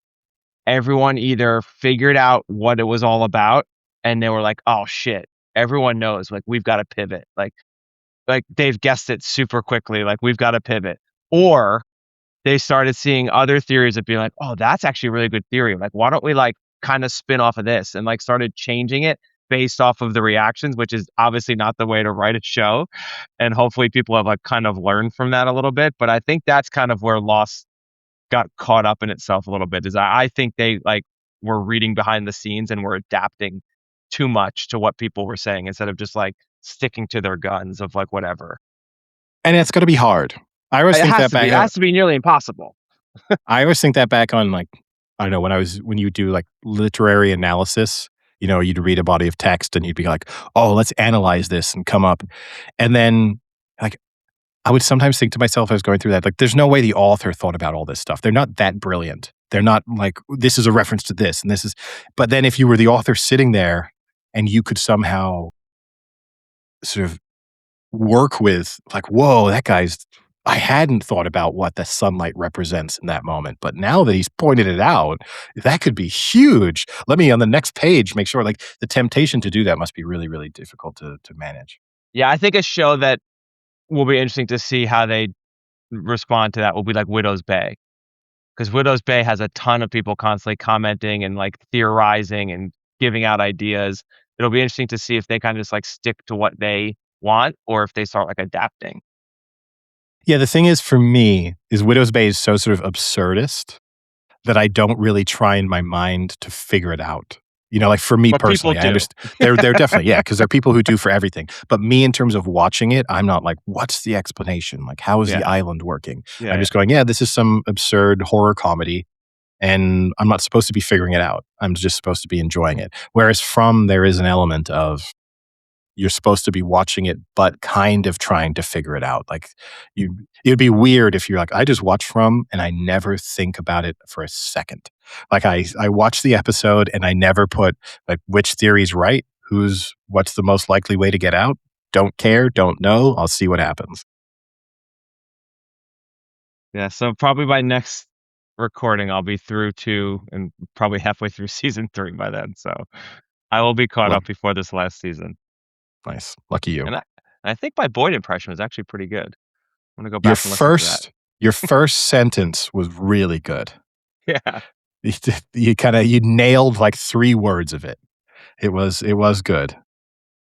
[SPEAKER 1] everyone either figured out what it was all about and they were like, "Oh shit, everyone knows, like, we've gotta pivot." Like they've guessed it super quickly, like, "We've gotta pivot." Or they started seeing other theories of being like, "Oh, that's actually a really good theory. Like, why don't we, like, kinda spin off of this?" And, like, started changing it based off of the reactions, which is obviously not the way to write a show, and hopefully people have, like, kind of learned from that a little bit, but I think that's kind of where Lost got caught up in itself a little bit, is I think they, like, were reading behind the scenes and were adapting too much to what people were saying instead of just, like, sticking to their guns of, like, whatever.
[SPEAKER 2] And it's gonna be hard. I always
[SPEAKER 1] It
[SPEAKER 2] think
[SPEAKER 1] has
[SPEAKER 2] that
[SPEAKER 1] to be.
[SPEAKER 2] back
[SPEAKER 1] It has to be nearly impossible.
[SPEAKER 2] I always think that back on, like, I don't know, when you do, like, literary analysis, you'd read a body of text and you'd be like, "Oh, let's analyze this and come up." And then, like, I would sometimes think to myself, I was going through that, like, there's no way the author thought about all this stuff. They're not that brilliant. They're not like, "This is a reference to this, and this is." But then if you were the author sitting there and you could somehow sort of work with, like, "Whoa, that guy's I hadn't thought about what the sunlight represents in that moment, but now that he's pointed it out, that could be huge. Let me on the next page make sure." Like, the temptation to do that must be really, really difficult to manage.
[SPEAKER 1] Yeah, I think a show that will be interesting to see how they respond to that will be like Widow's Bay, because Widow's Bay has a ton of people constantly commenting and, like, theorizing and giving out ideas. It'll be interesting to see if they kinda just, like, stick to what they want or if they start, like, adapting.
[SPEAKER 2] Yeah, the thing is for me, is Widow's Bay is so sort of absurdist that I don't really try in my mind to figure it out. Like, for me
[SPEAKER 1] But people
[SPEAKER 2] personally, I
[SPEAKER 1] do.
[SPEAKER 2] understand they're definitely, yeah, because there are people who do for everything. But me, in terms of watching it, I'm not like, "What's the explanation? Like, how is the
[SPEAKER 1] Yeah.
[SPEAKER 2] island working?"
[SPEAKER 1] Yeah,
[SPEAKER 2] I'm
[SPEAKER 1] yeah.
[SPEAKER 2] just going, "Yeah, this is some absurd horror comedy, and I'm not supposed to be figuring it out. I'm just supposed to be enjoying it." Whereas From, there is an element of you're supposed to be watching it, but kind of trying to figure it out. Like, it'd be weird if you're like, I just watch From and I never think about it for a second. Like, I watch the episode and I never put like which theory's right, what's the most likely way to get out. Don't care, don't know. I'll see what happens.
[SPEAKER 1] Yeah, so probably by next recording, I'll be through 2 and probably halfway through season 3 by then, so I will be caught
[SPEAKER 2] Look,
[SPEAKER 1] up before this last season.
[SPEAKER 2] nice, lucky you.
[SPEAKER 1] And I think my Boyd impression was actually pretty good. I'm gonna go
[SPEAKER 2] Your
[SPEAKER 1] back and listen to that.
[SPEAKER 2] first your first sentence was really good.
[SPEAKER 1] Yeah.
[SPEAKER 2] You nailed like 3 words of it. It was good.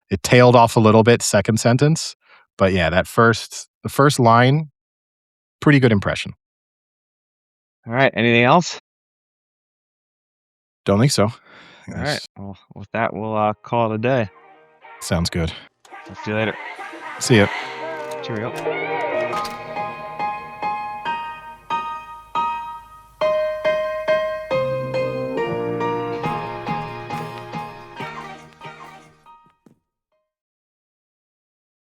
[SPEAKER 2] It tailed off a little bit, second sentence, but yeah, the first line, pretty good impression.
[SPEAKER 1] Alright, anything else?
[SPEAKER 2] Don't think so.
[SPEAKER 1] Alright,
[SPEAKER 2] Yes,
[SPEAKER 1] well, with that, we'll, call it a day.
[SPEAKER 2] sounds good.
[SPEAKER 1] Talk to you later.
[SPEAKER 2] See ya.
[SPEAKER 1] Cheerio.